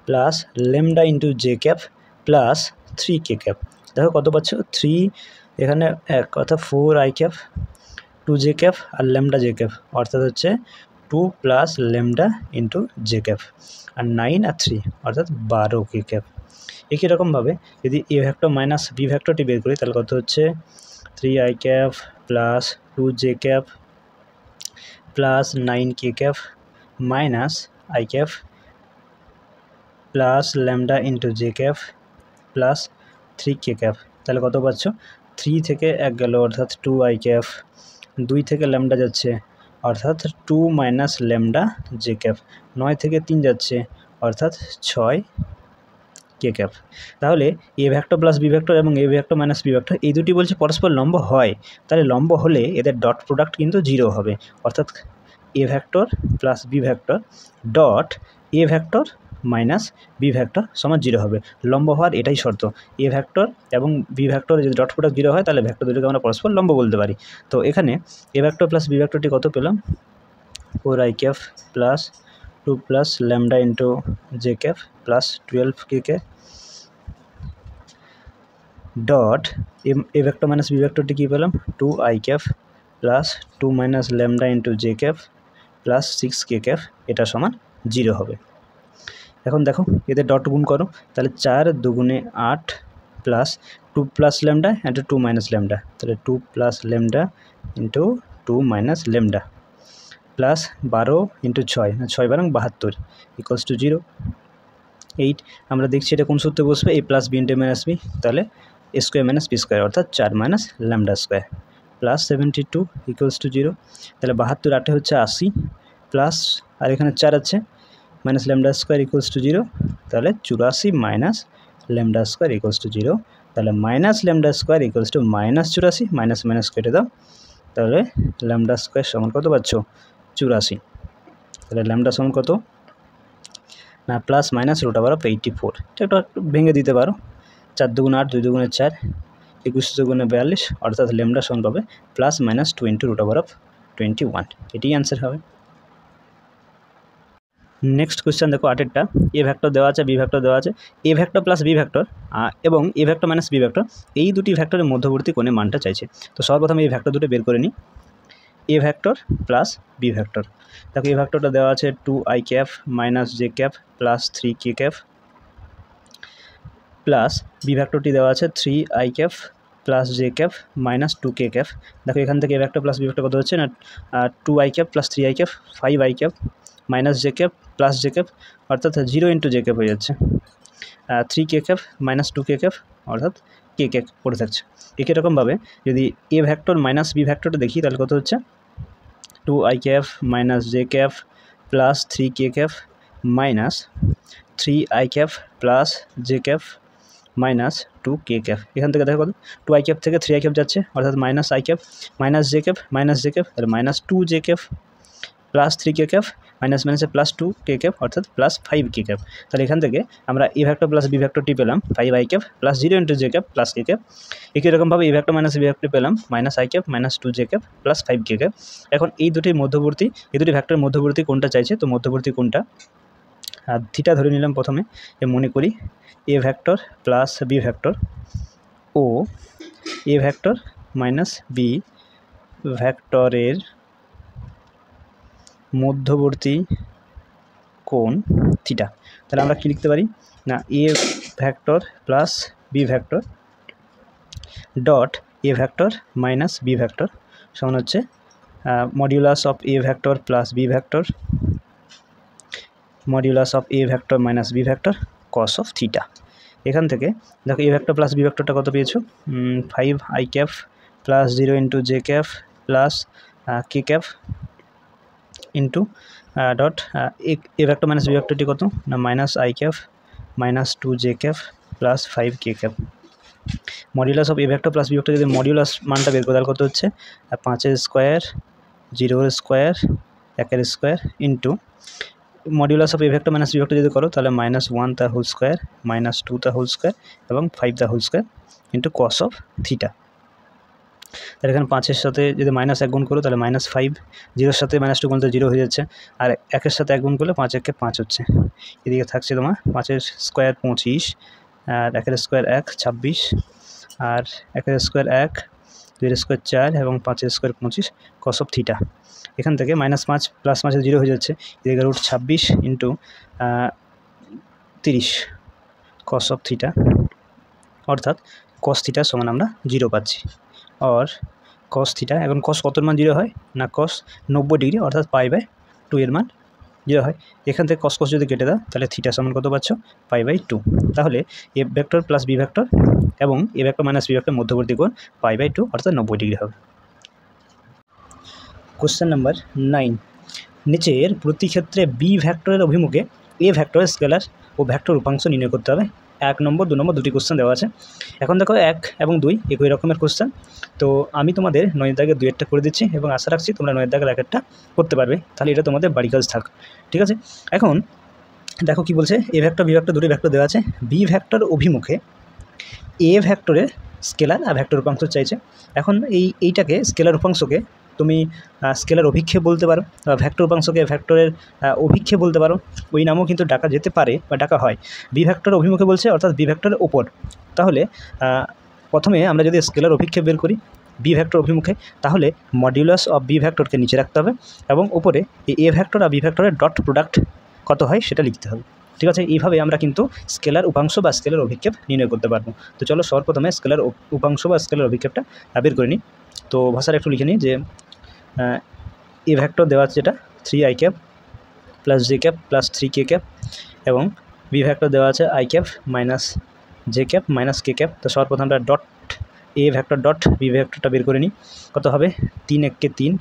plus lambda into j cap plus 3k cap. দেখো কত পাচ্ছ? 3 এখানে 1 অর্থাৎ 4i ক্যাপ 2j ক্যাপ আর ল্যামডা j ক্যাপ অর্থাৎ হচ্ছে 2 plus lambda into j cap, আর 9 আর 3 অর্থাৎ 12k ক্যাপ। একই রকমভাবে যদি এ ভেক্টর মাইনাস বি ভেক্টরটি বের করি তাহলে কত হচ্ছে? 3i cap plus 2j cap plus 9k cap minus i cap plus lambda into j cap plus 3k cap. তাহলে কত পাচ্ছ? 3 থেকে 1 গেল অর্থাৎ 2i ক্যাপ, 2 থেকে ল্যামডা যাচ্ছে অর্থাৎ 2 মাইনাস ল্যামডা j ক্যাপ, 9 থেকে 3 যাচ্ছে অর্থাৎ 6k ক্যাপ। তাহলে এ ভেক্টর প্লাস বি ভেক্টর এবং এ ভেক্টর মাইনাস বি ভেক্টর এই দুটি বলছে পরস্পর লম্ব হয়, তাহলে লম্ব হলে এদের ডট প্রোডাক্ট কিন্তু 0 হবে, অর্থাৎ a vector plus B vector dot A vector minus B vector সমান 0 হবে। লম্ব হওয়ার এটাই শর্ত, এ ভেক্টর এবং বি ভেক্টর যদি ডট প্রোডাক্ট 0 হয় তাহলে ভেক্টর দুটোকে আমরা পরস্পর লম্ব বলতে পারি। তো এখানে এ ভেক্টর প্লাস বি ভেক্টরটি কত পেলাম? 4i cap plus 2 plus lambda into j cap plus 12k cap dot এ ভেক্টর মাইনাস বি ভেক্টরটি কী পেলাম 2i cap plus 2 minus lambda into J cap plus 6k cap এটা সমান 0 হবে। এখন দেখো এদের ডট গুণ করো, তাহলে 4 দুগুণে 8 plus 2 plus lambda into 2 minus lambda, তাহলে 2 plus lambda into 2 minus lambda plus 12 into 6 72 equals to 0। 8 আমরা দেখছি এটা কোন সূত্রে বসবে, a plus b into minus b, তাহলে a square minus b square অর্থাৎ 4 minus lambda square plus 72 equals to 0। তাহলে 72 8 হচ্ছে 80 প্লাস আর এখানে 4 আছে minus lambda square equals to 0, তাহলে 84 minus lambda square equals to 0। তাহলে minus lambda square equals to minus 84, minus minus কেটে দাও, তাহলে ল্যামডা স্কোয়ার সমান কত পাচ্ছ 84। তাহলে ল্যামডা সমান কত না প্লাস মাইনাস √84, এটা একটু ভেঙে দিতে পারো, 4 দুগুণ 8 2 দুগুণে 4 21 দুগুণে 42 অর্থাৎ ল্যামডা সমান পাবে প্লাস মাইনাস 2 ইন্টু √21, এটাই অ্যান্সার হবে। নেক্সট কোয়েশ্চেন দেখো 8এরটা, এ ভেক্টর দেওয়া আছে বি ভেক্টর দেওয়া আছে, A vector plus B vector এবং এ ভেক্টর মাইনাস বি ভেক্টর এই দুটি ভেক্টরের মধ্যবর্তী কোণে মানটা চাইছে। তো সর্বপ্রথম এই ভেক্টর দুটো বের করে নিই, a vector plus B vector. দেখো এ ভেক্টরটা দেওয়া আছে 2i cap minus J cap plus 3k cap plus B ভেক্টরটি দেওয়া আছে 3i cap plus J cap minus 2k cap. দেখো এখান থেকে এ ভেক্টর প্লাস বি ভেক্টর কত হচ্ছে না 2i cap plus 3i cap 5i cap minus J cap plus J cap অর্থাৎ 0 ইন্টু জে ক্যাপ হয়ে যাচ্ছে, 3k cap minus 2k cap অর্থাৎ k ক্যাপ পড়ে থাকছে। একই রকমভাবে যদি এ ভেক্টর মাইনাস বি ভেক্টরটা দেখি তাহলে কত হচ্ছে 2i cap minus J cap plus 3k cap minus 3i cap plus J cap minus 2k cap. এখান থেকে দেখো কত 2i ক্যাপ থেকে 3i ক্যাপ যাচ্ছে অর্থাৎ minus i cap minus J cap তাহলে minus 2j cap plus 3k cap minus মাইনাসে plus 2k cap অর্থাৎ প্লাস 5k ক্যাপ। তাহলে এখান থেকে আমরা এ ভেক্টর প্লাস বি ভেক্টরটি পেলাম 5i cap plus 0 into J cap plus k cap. একই রকমভাবে এ ভেক্টর মাইনাস বি ভেক্টর পেলাম minus i cap minus 2j cap plus 5k cap. এখন এই দুটি ভেক্টরের মধ্যবর্তী কোণটা চাইছে, তো মধ্যবর্তী কোণটা থিটা ধরে নিলাম প্রথমে, মনে করি a vector plus B vector ও এ ভেক্টর মাইনাস বি ভেক্টরের মধ্যবর্তী কোণ থিটা। তাহলে আমরা কী লিখতে পারি না এ vector plus B vector dot এ ভেক্টর মাইনাস বি ভেক্টর সমান হচ্ছে modulus of A vector plus B vector modulus of A vector minus B vector cos of theta. এখান থেকে দেখো এ ভেক্টর প্লাস বি ভেক্টরটা কত পেয়েছো 5i cap plus 0 into J cap plus k cap into dot এ vector minus b ভেক্টরটি কত না minus i cap minus 2j cap plus 5k cap. Modulus of A vector plus B vector যদি modulus মানটা বের করে তাহলে কত হচ্ছে 5 square 0 square 1 square into modulus of A vector minus B vector যদি করো তাহলে -1 তার হোল স্কোয়ার -2 তার হোল স্কোয়ার এবং 5 তার whole square into cos of theta. তাহলে এখানে 5-এর সাথে যদি -1 গুণ করো তাহলে -5, 0-এর সাথে -2 গুণ তো 0 হয়ে যাচ্ছে, আর 1-এর সাথে 1 গুণ করলে 5-1-এ 5 হচ্ছে। এদিকে থাকছে তোমার 5-এর স্কোয়ার 25 আর 1-এর স্কোয়ার 1 26 আর 1-এর স্কোয়ার 1 2-এর স্কোয়ার 4 এবং 5-এর স্কোয়ার 25 কস অফ থিটা। এখান থেকে -5 প্লাস 5 0 হয়ে যাচ্ছে, এদিকে √26 ইন্টু 30 কস অফ থিটা অর্থাৎ কস থিটা সমান আমরা 0 পাচ্ছি। আর কস থিটা এখন কস কতর মান 0 হয় না কস 90 ডিগ্রি অর্থাৎ π/2 এর মান 0 হয়। এখান থেকে কস যদি কেটে দাও তাহলে থিটা সমান কত পাচ্ছ π/2। তাহলে এ ভেক্টর প্লাস বি ভেক্টর এবং এ ভেক্টর মাইনাস বি ভেক্টর মধ্যবর্তী কোণ π/2 অর্থাৎ 90 ডিগ্রি হবে। কোশ্চেন নাম্বার 9, নিচের প্রতি ক্ষেত্রে বি ভেক্টরের অভিমুখে এ ভেক্টরের স্কেলার ও ভেক্টর উপাংশ নির্ণয় করতে হবে। 1 নম্বর 2 নম্বর দুটি কোশ্চেন দেওয়া আছে। এখন দেখো 1 এবং 2 একই রকমের কোশ্চেন, তো আমি তোমাদের 9 দাগের 2-একটা করে দিচ্ছি এবং আশা রাখছি তোমরা 9 দাগের 1-একটা করতে পারবে, তাহলে এটা তোমাদের বাড়ি কাজ থাক, ঠিক আছে। এখন দেখো কি বলছে, এ ভেক্টর বি ভেক্টর দুটি ভেক্টর দেওয়া আছে, বি ভেক্টর অভিমুখে এ ভেক্টরের স্কেলার আর ভেক্টর উপাংশ চাইছে। এখন এইটাকে স্কেলার উপাংশকে তুমি স্কেলার অভিক্ষেপ বলতে পারো বা ভেক্টর উপাংশকে ভেক্টরের অভিক্ষেপ বলতে পারো, ওই নামও কিন্তু ডাকা যেতে পারে বা ডাকা হয়। বি ভেক্টর অভিমুখে বলছে অর্থাৎ বি ভেক্টরের ওপর, তাহলে প্রথমে আমরা যদি স্কেলার অভিক্ষেপ বের করি বি ভেক্টর অভিমুখে, তাহলে মডিউলাস অফ বি ভেক্টরকে নিচে রাখতে হবে এবং উপরে এই এ ভেক্টর আর বি ভেক্টরের ডট প্রোডাক্ট কত হয় সেটা লিখতে হবে। ঠিক আছে, এইভাবে আমরা কিন্তু স্কেলার উপাংশ বা স্কেলার অভিক্ষেপ নির্ণয় করতে পারবো। তো চলো সর্বপ্রথমে স্কেলার উপাংশ বা স্কেলার অভিক্ষেপটা বের করে নিই। তো ভাষাটা একটু লিখে নিই যে এ ভেক্টর দেওয়া আছে যেটা 3i cap plus J cap plus 3k cap এবং বি ভেক্টর দেওয়া আছে i cap minus J cap minus K cap. তো সর্বপ্রথম আমরা ডট এ ভেক্টর ডট বি ভেক্টরটা বের করে নিই। কত হবে 3 1 3,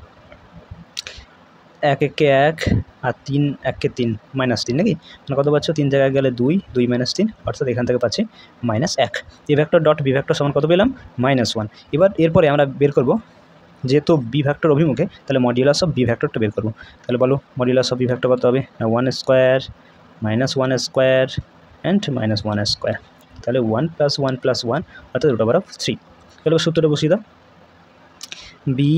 1 1 1 আর 3 1 3 -3 নাকি, মানে কত পাচ্ছ 3 জায়গায় গেলে 2 2 -3 অর্থাৎ এখান থেকে পাচ্ছি -1। A vector dot B vector সমান কত পেলাম -1। এবার এরপরে আমরা বের করব যেহেতু বি ভেক্টর অভিমুখে, তাহলে মডিউলাস অফ বি ভেক্টরটা বের করব। তাহলে বলো মডিউলাস অফ বি ভেক্টর কত হবে না 1 স্কোয়ার -1 স্কোয়ার অ্যান্ড -1 স্কোয়ার। তাহলে 1 + 1 + 1 অর্থাৎ √3। তাহলে সূত্রটা বসিয়ে দাও। বি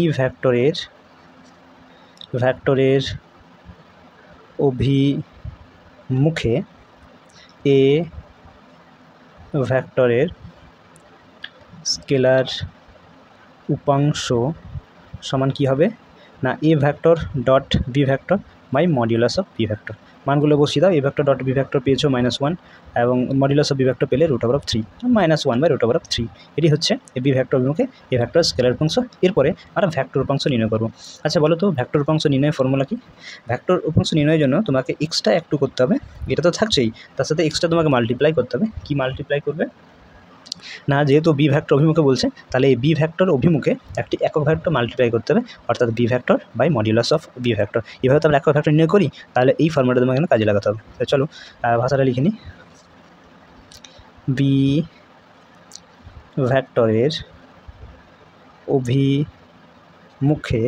ভেক্টরের অভিমুখে এ ভেক্টরের স্কেলার উপাংশ সমান কী হবে না এ vector dot B vector by modulus of B vector. মানগুলো বসিয়ে দাও। A vector dot B vector পেয়েছো -1 এবং মডিউলাস অফ বি ভেক্টর পেলে √3 -1/√3। এটি হচ্ছে এ বি ভেক্টর অভিমুখে এ ভেক্টর স্কেলার উপাংশ। এরপরে আমরা ভেক্টর উপাংশ নির্ণয় করবো। আচ্ছা বলো তো ভেক্টর উপাংশ নির্ণয়ের ফর্মুলা কি? ভেক্টর উপাংশ নির্ণয়ের জন্য তোমাকে এক্সট্রা একটু করতে হবে, এটা তো থাকছেই, তার সাথে এক্সট্রা তোমাকে মাল্টিপ্লাই করতে হবে। কি মাল্টিপ্লাই করবে না, যেহেতু বি ভেক্টর অভিমুখে বলছে তাহলে এই বি ভেক্টর অভিমুখে একটি একক ভেক্টর মাল্টিপ্লাই করতে হবে, অর্থাৎ b vector by modulus of B vector. এভাবে তো আমরা একক ভেক্টর নির্ণয় করি, তাহলে এই ফর্মুলাটা তোমাকে এখানে কাজে লাগাতে হবে। তো চলো ভাষাটা লিখে নিই। বি ভেক্টরের অভিমুখে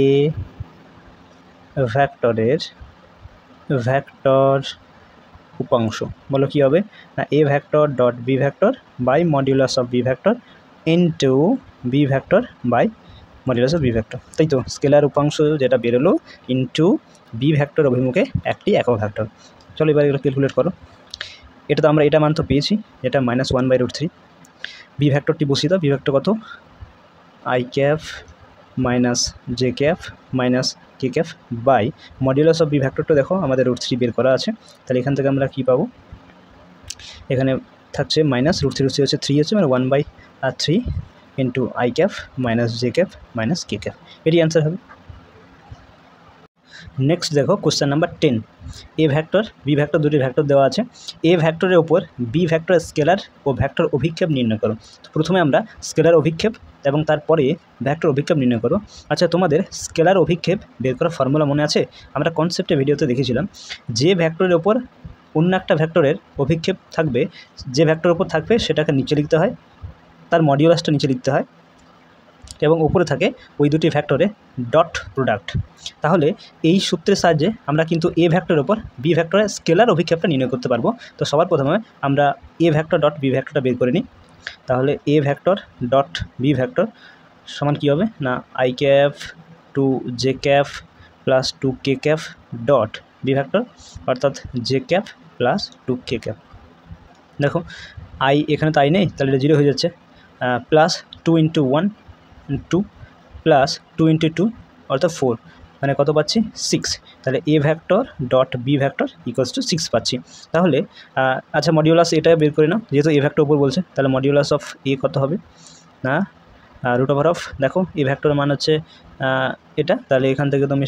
এ ভেক্টরের ভেক্টর উপাংশ বলো কী হবে না এ vector dot B vector by modulus of B vector into b vector by modulus of B vector. তাই তো স্কেলার উপাংশ যেটা বেরোলো ইনটু বি ভেক্টর অভিমুখে একটি একক ভেক্টর। চলো এবার এগুলো ক্যালকুলেট করো। এটা তো আমরা এটা মান তো পেয়েছি, এটা -1/√3। বি ভেক্টরটি বসিয়ে দাও। বি ভেক্টর কত i cap minus J cap minus K cap by modulus of B ভেক্টরটা দেখো আমাদের √3 বের করা আছে, তাহলে এখান থেকে আমরা কী পাবো, এখানে থাকছে -√3 হচ্ছে 3 হচ্ছে মানে 1/3 into i cap minus J cap minus K cap, এটি অ্যান্সার হবে। নেক্সট দেখো question number 10। A vector B vector দুটি ভেক্টর দেওয়া আছে। এ ভেক্টরের ওপর বি ভেক্টর স্কেলার ও ভেক্টর অভিক্ষেপ নির্ণয় করো। প্রথমে আমরা স্কেলার অভিক্ষেপ এবং তারপরে ভেক্টর অভিক্ষেপ নির্ণয় করো। আচ্ছা তোমাদের স্কেলার অভিক্ষেপ বের করার ফর্মুলা মনে আছে? আমরা কনসেপ্টে ভিডিওতে দেখেছিলাম যে ভেক্টরের ওপর অন্য একটা ভেক্টরের অভিক্ষেপ থাকবে, যে ভেক্টরের ওপর থাকবে সেটাকে নিচে লিখতে হয়, তার মডিউলাসটা নিচে লিখতে হয় এবং উপরে থাকে ওই দুটি ভেক্টরে ডট প্রোডাক্ট। তাহলে এই সূত্রের সাহায্যে আমরা কিন্তু এ ভেক্টরের ওপর বি ভেক্টরের স্কেলার অভিক্ষেপটা নির্ণয় করতে পারবো। তো সবার প্রথমে আমরা এ ভেক্টর ডট বি ভেক্টরটা বের করে নিই। তাহলে এ ভেক্টর ডট বি ভেক্টর সমান কী হবে না i cap two J cap plus 2k cap dot B vector অর্থাৎ J cap plus 2k cap. দেখো আই এখানে তো আই নেই, তাহলে এটা 0 হয়ে যাচ্ছে, প্লাস 2 × 1 2 প্লাস 2 × 2 অর্থাৎ 4, মানে কত পাচ্ছি 6। তাহলে এ ভেক্টর ডট বি ভেক্টর = 6 পাচ্ছি। তাহলে আচ্ছা মডিউলাস এটা বের করে নাও, যেহেতু এ ভেক্টর উপর বলছে, তাহলে মডিউলাস অফ এ কত হবে না √, দেখো এ ভেক্টরের মান হচ্ছে এটা, তাহলে এখান থেকে তুমি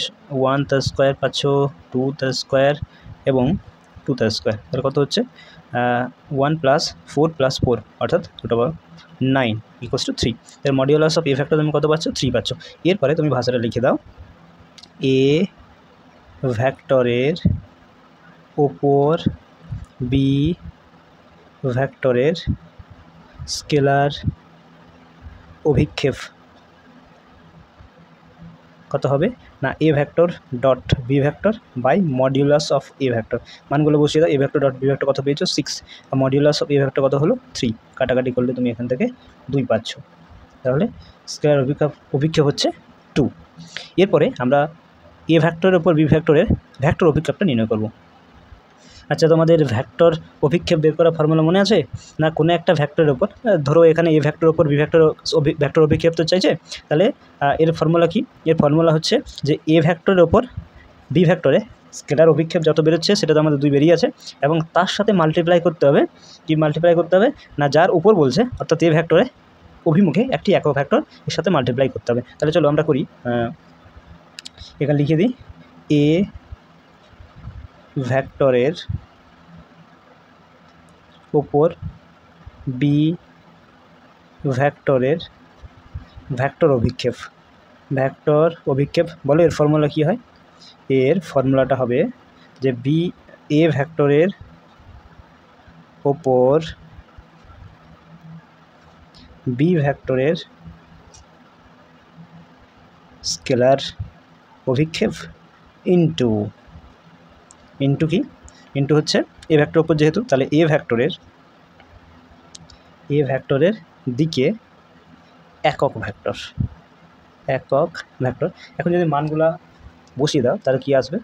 1 তার স্কোয়ার পাচ্ছ, 2 তার স্কোয়ার এবং 2 তার স্কোয়ার, তাহলে কত হচ্ছে 1 + 4 + 4 অর্থাৎ √9 = 3। এর মডিউলাস অফ এ ভেক্টর তুমি কত পাচ্ছ 3 পাচ্ছ। এরপরে তুমি ভাষাটা লিখে দাও, এ ভেক্টরের ওপর বি ভেক্টরের স্কেলার অভিক্ষেপ কত হবে না এ vector dot B vector by modulus of A vector. মানগুলো বসিয়ে দাও। A vector dot B vector কত পেয়েছো 6, আর মডিউলাস অফ এ ভেক্টর কত হলো 3, কাটাকাটি করলে তুমি এখান থেকে 2 পাচ্ছ। তাহলে স্কেলার অভিক্ষেপ হচ্ছে 2। এরপরে আমরা এ ভেক্টরের উপর বি ভেক্টরের ভেক্টর অভিক্ষেপটা নির্ণয় করব। আচ্ছা, তোমাদের ভেক্টর অভিক্ষেপ বের করার ফর্মুলা মনে আছে না? কোনো একটা ভেক্টরের ওপর, ধরো এখানে এ ভেক্টরের ওপর বি ভেক্টর অভিক্ষেপ তো চাইছে, তাহলে এর ফর্মুলা কি? এর ফর্মুলা হচ্ছে যে এ ভেক্টরের ওপর বি ভেক্টরে স্কেলার অভিক্ষেপ যত বেরোচ্ছে সেটা তো আমাদের 2 বেরিয়ে আছে, এবং তার সাথে মাল্টিপ্লাই করতে হবে। কি মাল্টিপ্লাই করতে হবে না, যার উপর বলছে অর্থাৎ এ ভেক্টরে অভিমুখে একটি একক ভেক্টর এর সাথে মাল্টিপ্লাই করতে হবে। তাহলে চলো আমরা করি, এখানে লিখে দিই এ ভেক্টরের ওপর বি ভেক্টরের ভেক্টর অভিক্ষেপ বলো এর ফর্মুলা কী হয়? এর ফর্মুলাটা হবে যে এ ভেক্টরের ওপর বি ভেক্টরের স্কেলার অভিক্ষেপ ইন্টু কি ইন্টু হচ্ছে এ ভেক্টর ওপর যেহেতু, তাহলে এ ভেক্টরের দিকে একক ভেক্টর। এখন যদি মানগুলা বসিয়ে দাও তাহলে কি আসবে?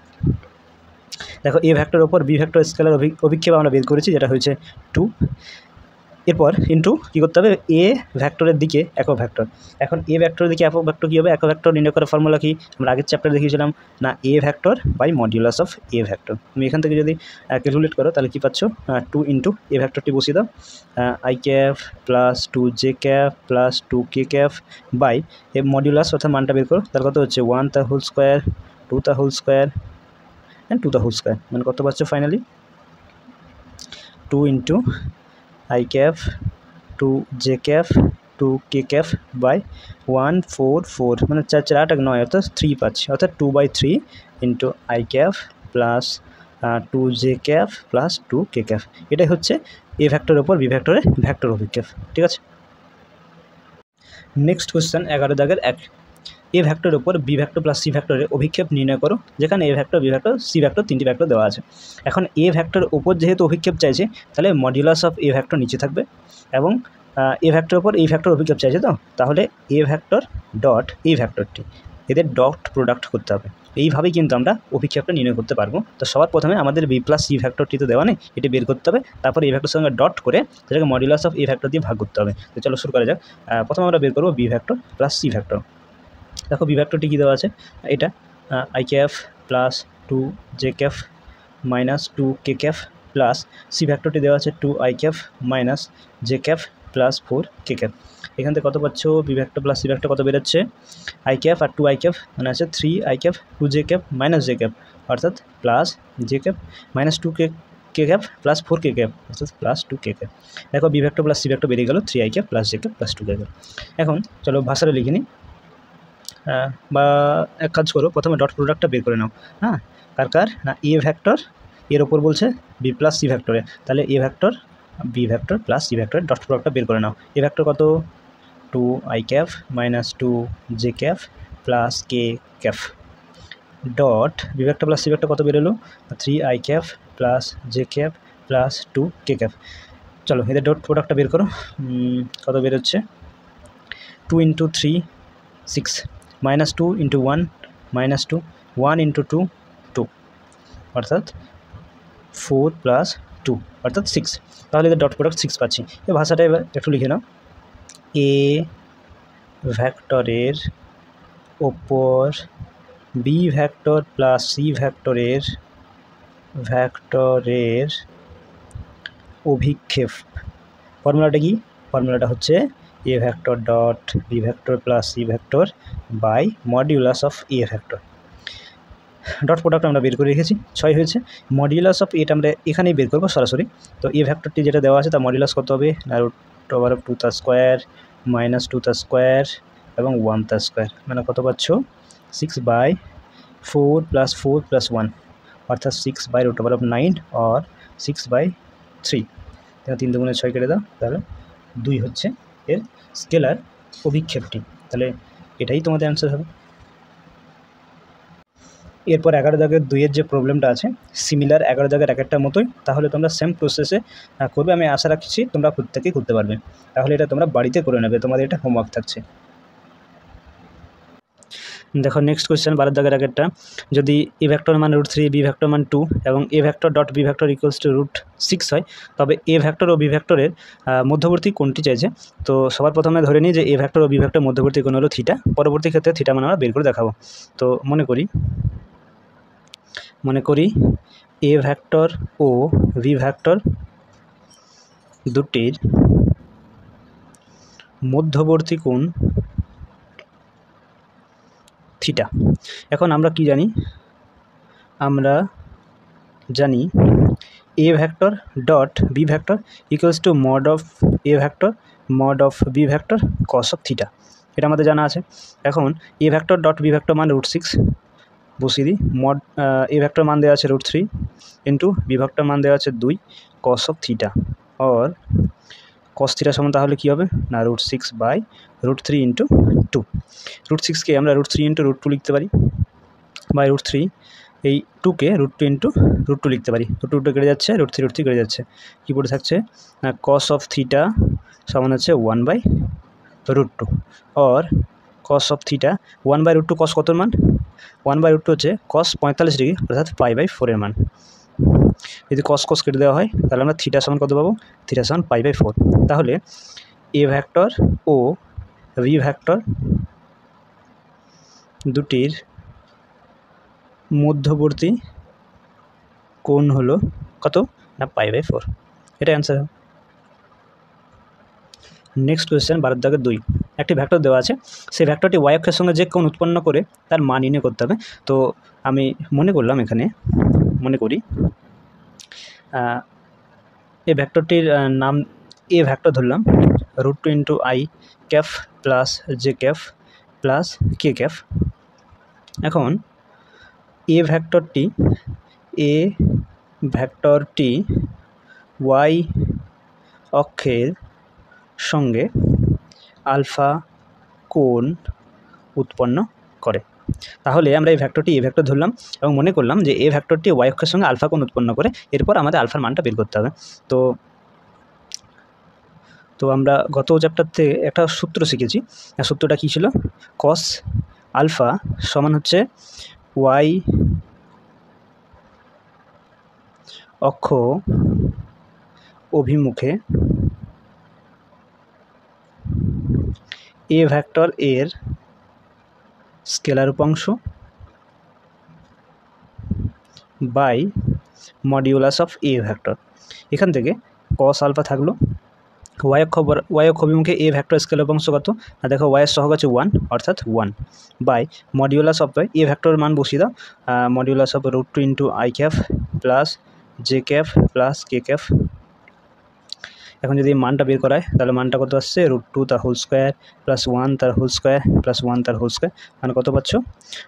দেখো এ ভেক্টর ওপর বি ভেক্টর স্কেলার অভিক্ষেপ আমরা বের করেছি, যেটা হয়েছে 2। এরপর ইন্টু কী করতে হবে? এ ভেক্টরের দিকে একক ভেক্টর। এখন এ ভেক্টরের দিকে একক ভেক্টর কী হবে? একক ভেক্টর নির্ণয় করার ফর্মুলা কি? আমরা আগের চ্যাপ্টারে দেখিয়েছিলাম না, এ vector by modulus of A vector. তুমি এখান থেকে যদি ক্যালকুলেট করো তাহলে কী পাচ্ছ? 2 ইন্টু এ ভেক্টরটি বসিয়ে দাও, i cap plus 2j cap plus 2k cap by a modulus অর্থাৎ মানটা বের করো, তার কত হচ্ছে 1 the whole square 2 the whole square and 2 the whole square, মানে কত পাচ্ছ finally? 2 into i cap 2j cap 2k cap by 1 4 4, মানে 4 4 8 9 অর্থাৎ 3 পাচ্ছি, অর্থাৎ 2/3 into i cap plus 2j cap plus 2k cap. এটাই হচ্ছে এ ভেক্টরের ওপর বি ভেক্টরের ভেক্টর অভিক্ষেপ। ঠিক আছে, নেক্সট কোয়েশ্চেন 11 দাগের 1। এ ভেক্টরের ওপর বি ভেক্টর প্লাস সি ভেক্টরের অভিক্ষেপ নির্ণয় করো, যেখানে a vector B vector C vector 3টি ভেক্টর দেওয়া আছে। এখন এ ভেক্টরের ওপর যেহেতু অভিক্ষেপ চাইছে, তাহলে মডিউলাস অফ এ ভেক্টর নিচে থাকবে, এবং এ ভেক্টরের ওপর এই ভেক্টর অভিক্ষেপ চাইছে, তো তাহলে এ ভেক্টর ডট এই ভেক্টরটি, এদের ডট প্রোডাক্ট করতে হবে। এইভাবেই কিন্তু আমরা অভিক্ষেপটা নির্ণয় করতে পারবো। তো সবার প্রথমে আমাদের বি প্লাস সি ভেক্টরটি তো দেওয়া নেই, এটি বের করতে হবে, তারপর এই ভেক্টরের সঙ্গে ডট করে সেটাকে মডিউলাস অফ এ ভেক্টর দিয়ে ভাগ করতে হবে। তো চলো শুরু করা যাক। প্রথমে আমরা বের করবো b vector plus C vector. দেখো বি ভেক্টরটি কী দেওয়া আছে, এটা i cap plus 2j cap minus 2k cap plus c ভেক্টরটি দেওয়া আছে 2i cap minus j cap plus 4k cap. এখান থেকে কত পাচ্ছ? B vector plus C vector কত বেরোচ্ছে? I cap R 2i cap, মানে আছে 3i cap 2j cap minus j cap, অর্থাৎ plus j cap minus 2k cap plus 4k cap, অর্থাৎ প্লাস 2k ক্যাপ। দেখো B vector plus C vector বেরিয়ে গেল 3i cap plus j cap plus 2k cap. এখন চলো ভাষাটা লিখে নিই, বা এক কাজ করো, প্রথমে ডট প্রোডাক্টটা বের করে নাও। হ্যাঁ, কার না এ ভেক্টর এর ওপর বলছে বি প্লাস সি ভেক্টরে, তাহলে এ vector B vector plus c ভেক্টরের ডট প্রোডাক্টটা বের করে নাও। এ ভেক্টর কত? 2i cap minus 2j cap plus k cap dot B vector plus C vector কত বেরোলো? 3i cap plus j cap plus 2k cap. চলো এদের ডট প্রোডাক্টটা বের করো, কত বেরোচ্ছে? 2 into 3 6 minus 2 into 1 minus 2 1 into 2 2, অর্থাৎ 4 প্লাস 2 অর্থাৎ 6। তাহলে এদের ডট প্রোডাক্ট 6 পাচ্ছি। এই ভাষাটা এবার একটু লিখে নাও, এ ভেক্টরের ওপর বি ভেক্টর প্লাস সি ভেক্টরের অভিক্ষেপ। ফর্মুলাটা কি? ফর্মুলাটা হচ্ছে এ vector dot B vector plus C vector by modulus of A vector. Dot product আমরা বের করে রেখেছি, 6 হয়েছে। মডিউলাস অফ এটা আমরা এখানেই বের করবো সরাসরি। তো এ ভেক্টরটি যেটা দেওয়া আছে তার মডিউলাস কত হবে? Root over of 2 the square minus 2 the square এবং 1 the স্কোয়ার, মানে কত পাচ্ছ? 6/4 প্লাস 4 প্লাস 1, অর্থাৎ 6/রুট ওভার অফ 9 or 6/3। 3 দুগুণে 6 কেটে দাও, তাহলে 2 হচ্ছে এর স্কেলার অভিক্ষেপটি। তাহলে এটাই তোমাদের অ্যান্সার হবে। এরপর 11 দাগের 2-এর যে প্রবলেমটা আছে, সিমিলার 11 দাগের একেরটার মতোই, তাহলে তোমরা সেম প্রসেসে করবে। আমি আশা রাখছি তোমরা প্রত্যেকেই করতে পারবে। তাহলে এটা তোমরা বাড়িতে করে নেবে, তোমাদের এটা হোমওয়ার্ক থাকছে। দেখো নেক্সট কোয়েশ্চেন 12 দাগের আগেরটা, যদি এ ভেক্টর মান √3, বি ভেক্টর মান 2 এবং এ vector dot B vector equals to √6 হয়, তবে এ ভেক্টর ও বি ভেক্টরের মধ্যবর্তী কোণটি চাইছে। তো সবার প্রথমে ধরে নিই যে এ ভেক্টর ও বি ভেক্টর মধ্যবর্তী কোণ হলো থিটা। পরবর্তী ক্ষেত্রে থিটা মান আমরা বের করে দেখাবো। তো মনে করি এ ভেক্টর ও বি ভেক্টর দুটির মধ্যবর্তী কোণ থিটা। এখন আমরা কি জানি? আমরা জানি a vector dot B vector equals to mod of A vector mod of B vector cos of theta, এটা আমাদের জানা আছে। এখন এ ভেক্টর ডট বি ভেক্টর মান √6 বসিয়ে দিই, মড এ ভেক্টর মান দেওয়া আছে √3 ইন্টু বি ভেক্টর মান দেওয়া আছে 2 কস অফ থিটা, और কস থিটা সমান তাহলে কী হবে না √6/√3 ইন্টু 2। √6কে আমরা √3 ইন্টু √2 লিখতে পারি, বাই √3, এই 2কে √2 ইন্টু √2 লিখতে পারি। √2 কেটে যাচ্ছে, √3 কেটে যাচ্ছে, কী পড়ে থাকছে না কস অফ থিটা সমান হচ্ছে 1/√2, और কস অফ থিটা 1/√2 কস কত মান? 1/√2 হচ্ছে কস 45 ডিগ্রি অর্থাৎ π/4 এর মান। যদি কস কেটে দেওয়া হয় তাহলে আমরা থিটা সমান কত পাবো? থিটা সমান π/4। তাহলে এ ভেক্টর ও বি ভেক্টর দুটির মধ্যবর্তী কোণ হলো কত না π/4, এটা অ্যান্সার। নেক্সট কোয়েশ্চেন 12 দাগের 2, একটি ভেক্টর দেওয়া আছে, সেই ভেক্টরটি ওয়াই অক্ষের সঙ্গে যে কোণ উৎপন্ন করে তার মান নির্ণয় করতে হবে। তো আমি মনে করি এই ভেক্টরটির নাম এ ভেক্টর ধরলাম, √2 into i cap plus j cap plus k cap. এখন এ ভেক্টরটি ওয়াই অক্ষের সঙ্গে আলফা কোণ উৎপন্ন করে। তাহলে আমরা এই ভেক্টরটি এ ভেক্টর ধরলাম এবং মনে করলাম যে এ ভেক্টরটি ওয়াই অক্ষের সঙ্গে আলফা কোণ উৎপন্ন করে। এরপর আমাদের আলফার মানটা বের করতে হবে। তো আমরা গত চ্যাপ্টারতে একটা সূত্র শিখেছি, সূত্রটা কী ছিল? কস আলফা সমান হচ্ছে ওয়াই অক্ষ অভিমুখে এ ভেক্টর এর স্কেলার উপাংশ by modulus of A vector. এখান থেকে কস আলফা থাকলো, ওয়াই অক্ষ অভিমুখে এ ভেক্টর স্কেলার উপাংশ কত না দেখো, ওয়াইয়ের সহগ আছে 1 অর্থাৎ 1 by modulus of A vector মান বসিয়ে দাও, modulus of √2 into i cap plus j cap plus k cap. এখন যদি মানটা বের করায় তাহলে মানটা কত আসছে? √2 তার হোল স্কোয়ার প্লাস 1 তার হোল স্কোয়ার প্লাস 1 তার হোল স্কোয়ার, মানে কত পাচ্ছ?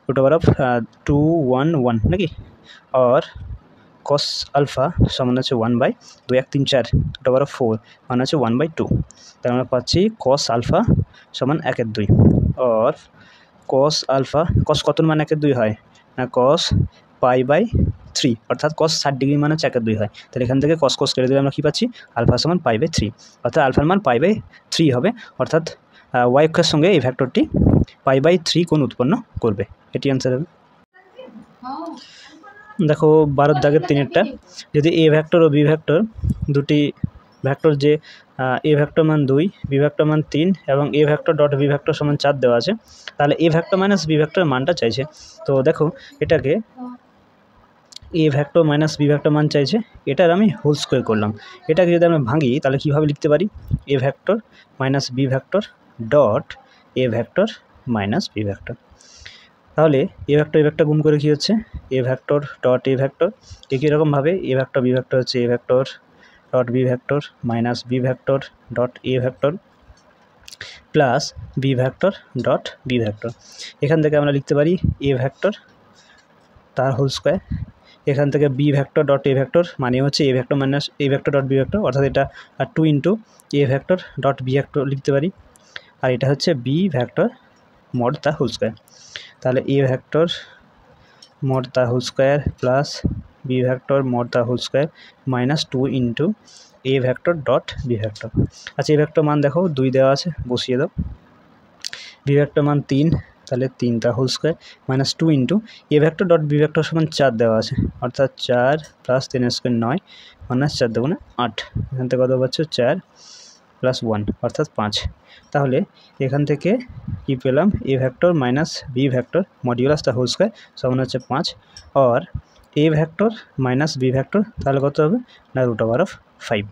√2 নাকি, और কস আলফা সমান আছে 1/2, 1 3 4 √4 মানে আছে 1/2। তাহলে আমরা পাচ্ছি কস আলফা সমান 1/2, और কস আলফা কস কত মান 1/2 হয় না কস π/3 অর্থাৎ কস 60 ডিগ্রি মানে হচ্ছে 1/2 হয়। তাহলে এখান থেকে কস কেটে দিলে আমরা কী পাচ্ছি? আলফা সমান π/3, অর্থাৎ আলফার মান π/3 হবে, অর্থাৎ ওয়াই অক্ষের সঙ্গে এই ভেক্টরটি π/3 কোণ উৎপন্ন করবে, এটি অ্যান্সার হবে। দেখো 12 দাগের 3-এরটা, যদি এ ভেক্টর ও বি ভেক্টর দুটি ভেক্টর যে এ ভেক্টর মান 2, বি ভেক্টর মান 3 এবং এ ভেক্টর ডট বি ভেক্টর সমান 4 দেওয়া আছে, তাহলে এ ভেক্টর মাইনাস বি ভেক্টর মানটা চাইছে। তো দেখো এটাকে a vector minus B vector মান চাইছে, এটার আমি হোল স্কোয়ার করলাম। এটাকে যদি আমরা ভাঙি তাহলে কীভাবে লিখতে পারি? A vector minus B vector dot A vector minus B vector. তাহলে এ ভেক্টর গুণ করে কী হচ্ছে? এ ভেক্টর ডট এ ভেক্টর। একই রকমভাবে এ ভেক্টর বি ভেক্টর হচ্ছে এ vector dot B vector minus B vector dot এ vector plus B vector dot B vector. এখান থেকে আমরা লিখতে পারি এ ভেক্টর তার হোল স্কোয়ার, এখান থেকে বি ভেক্টর ডট এ ভেক্টর মানে হচ্ছে এ vector minus A vector dot B vector, অর্থাৎ এটা 2 into A vector dot B vector লিখতে পারি, আর এটা হচ্ছে বি ভেক্টর মড তার হোল স্কোয়ার। তাহলে এ ভেক্টর মড তার whole square plus B vector mod তার whole square minus 2 into A vector dot B vector. আচ্ছা, এ ভেক্টর মান দেখো 2 দেওয়া আছে, বসিয়ে দাও। বি ভেক্টর মান 3 তাহলে 3টা whole square minus 2 into A vector dot B vector সমান 4 দেওয়া আছে, অর্থাৎ 4 প্লাস 3 স্কোয়ার 9 মাইনাস 4 দুগুণে 8, এখান থেকে কত পাচ্ছ 4 প্লাস 1 অর্থাৎ 5। তাহলে এখান থেকে কী পেলাম, এ vector minus B vector modulus the whole square সমান হচ্ছে 5, আর A vector minus B vector তাহলে কত হবে না √5,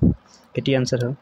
এটি অ্যান্সার হবে।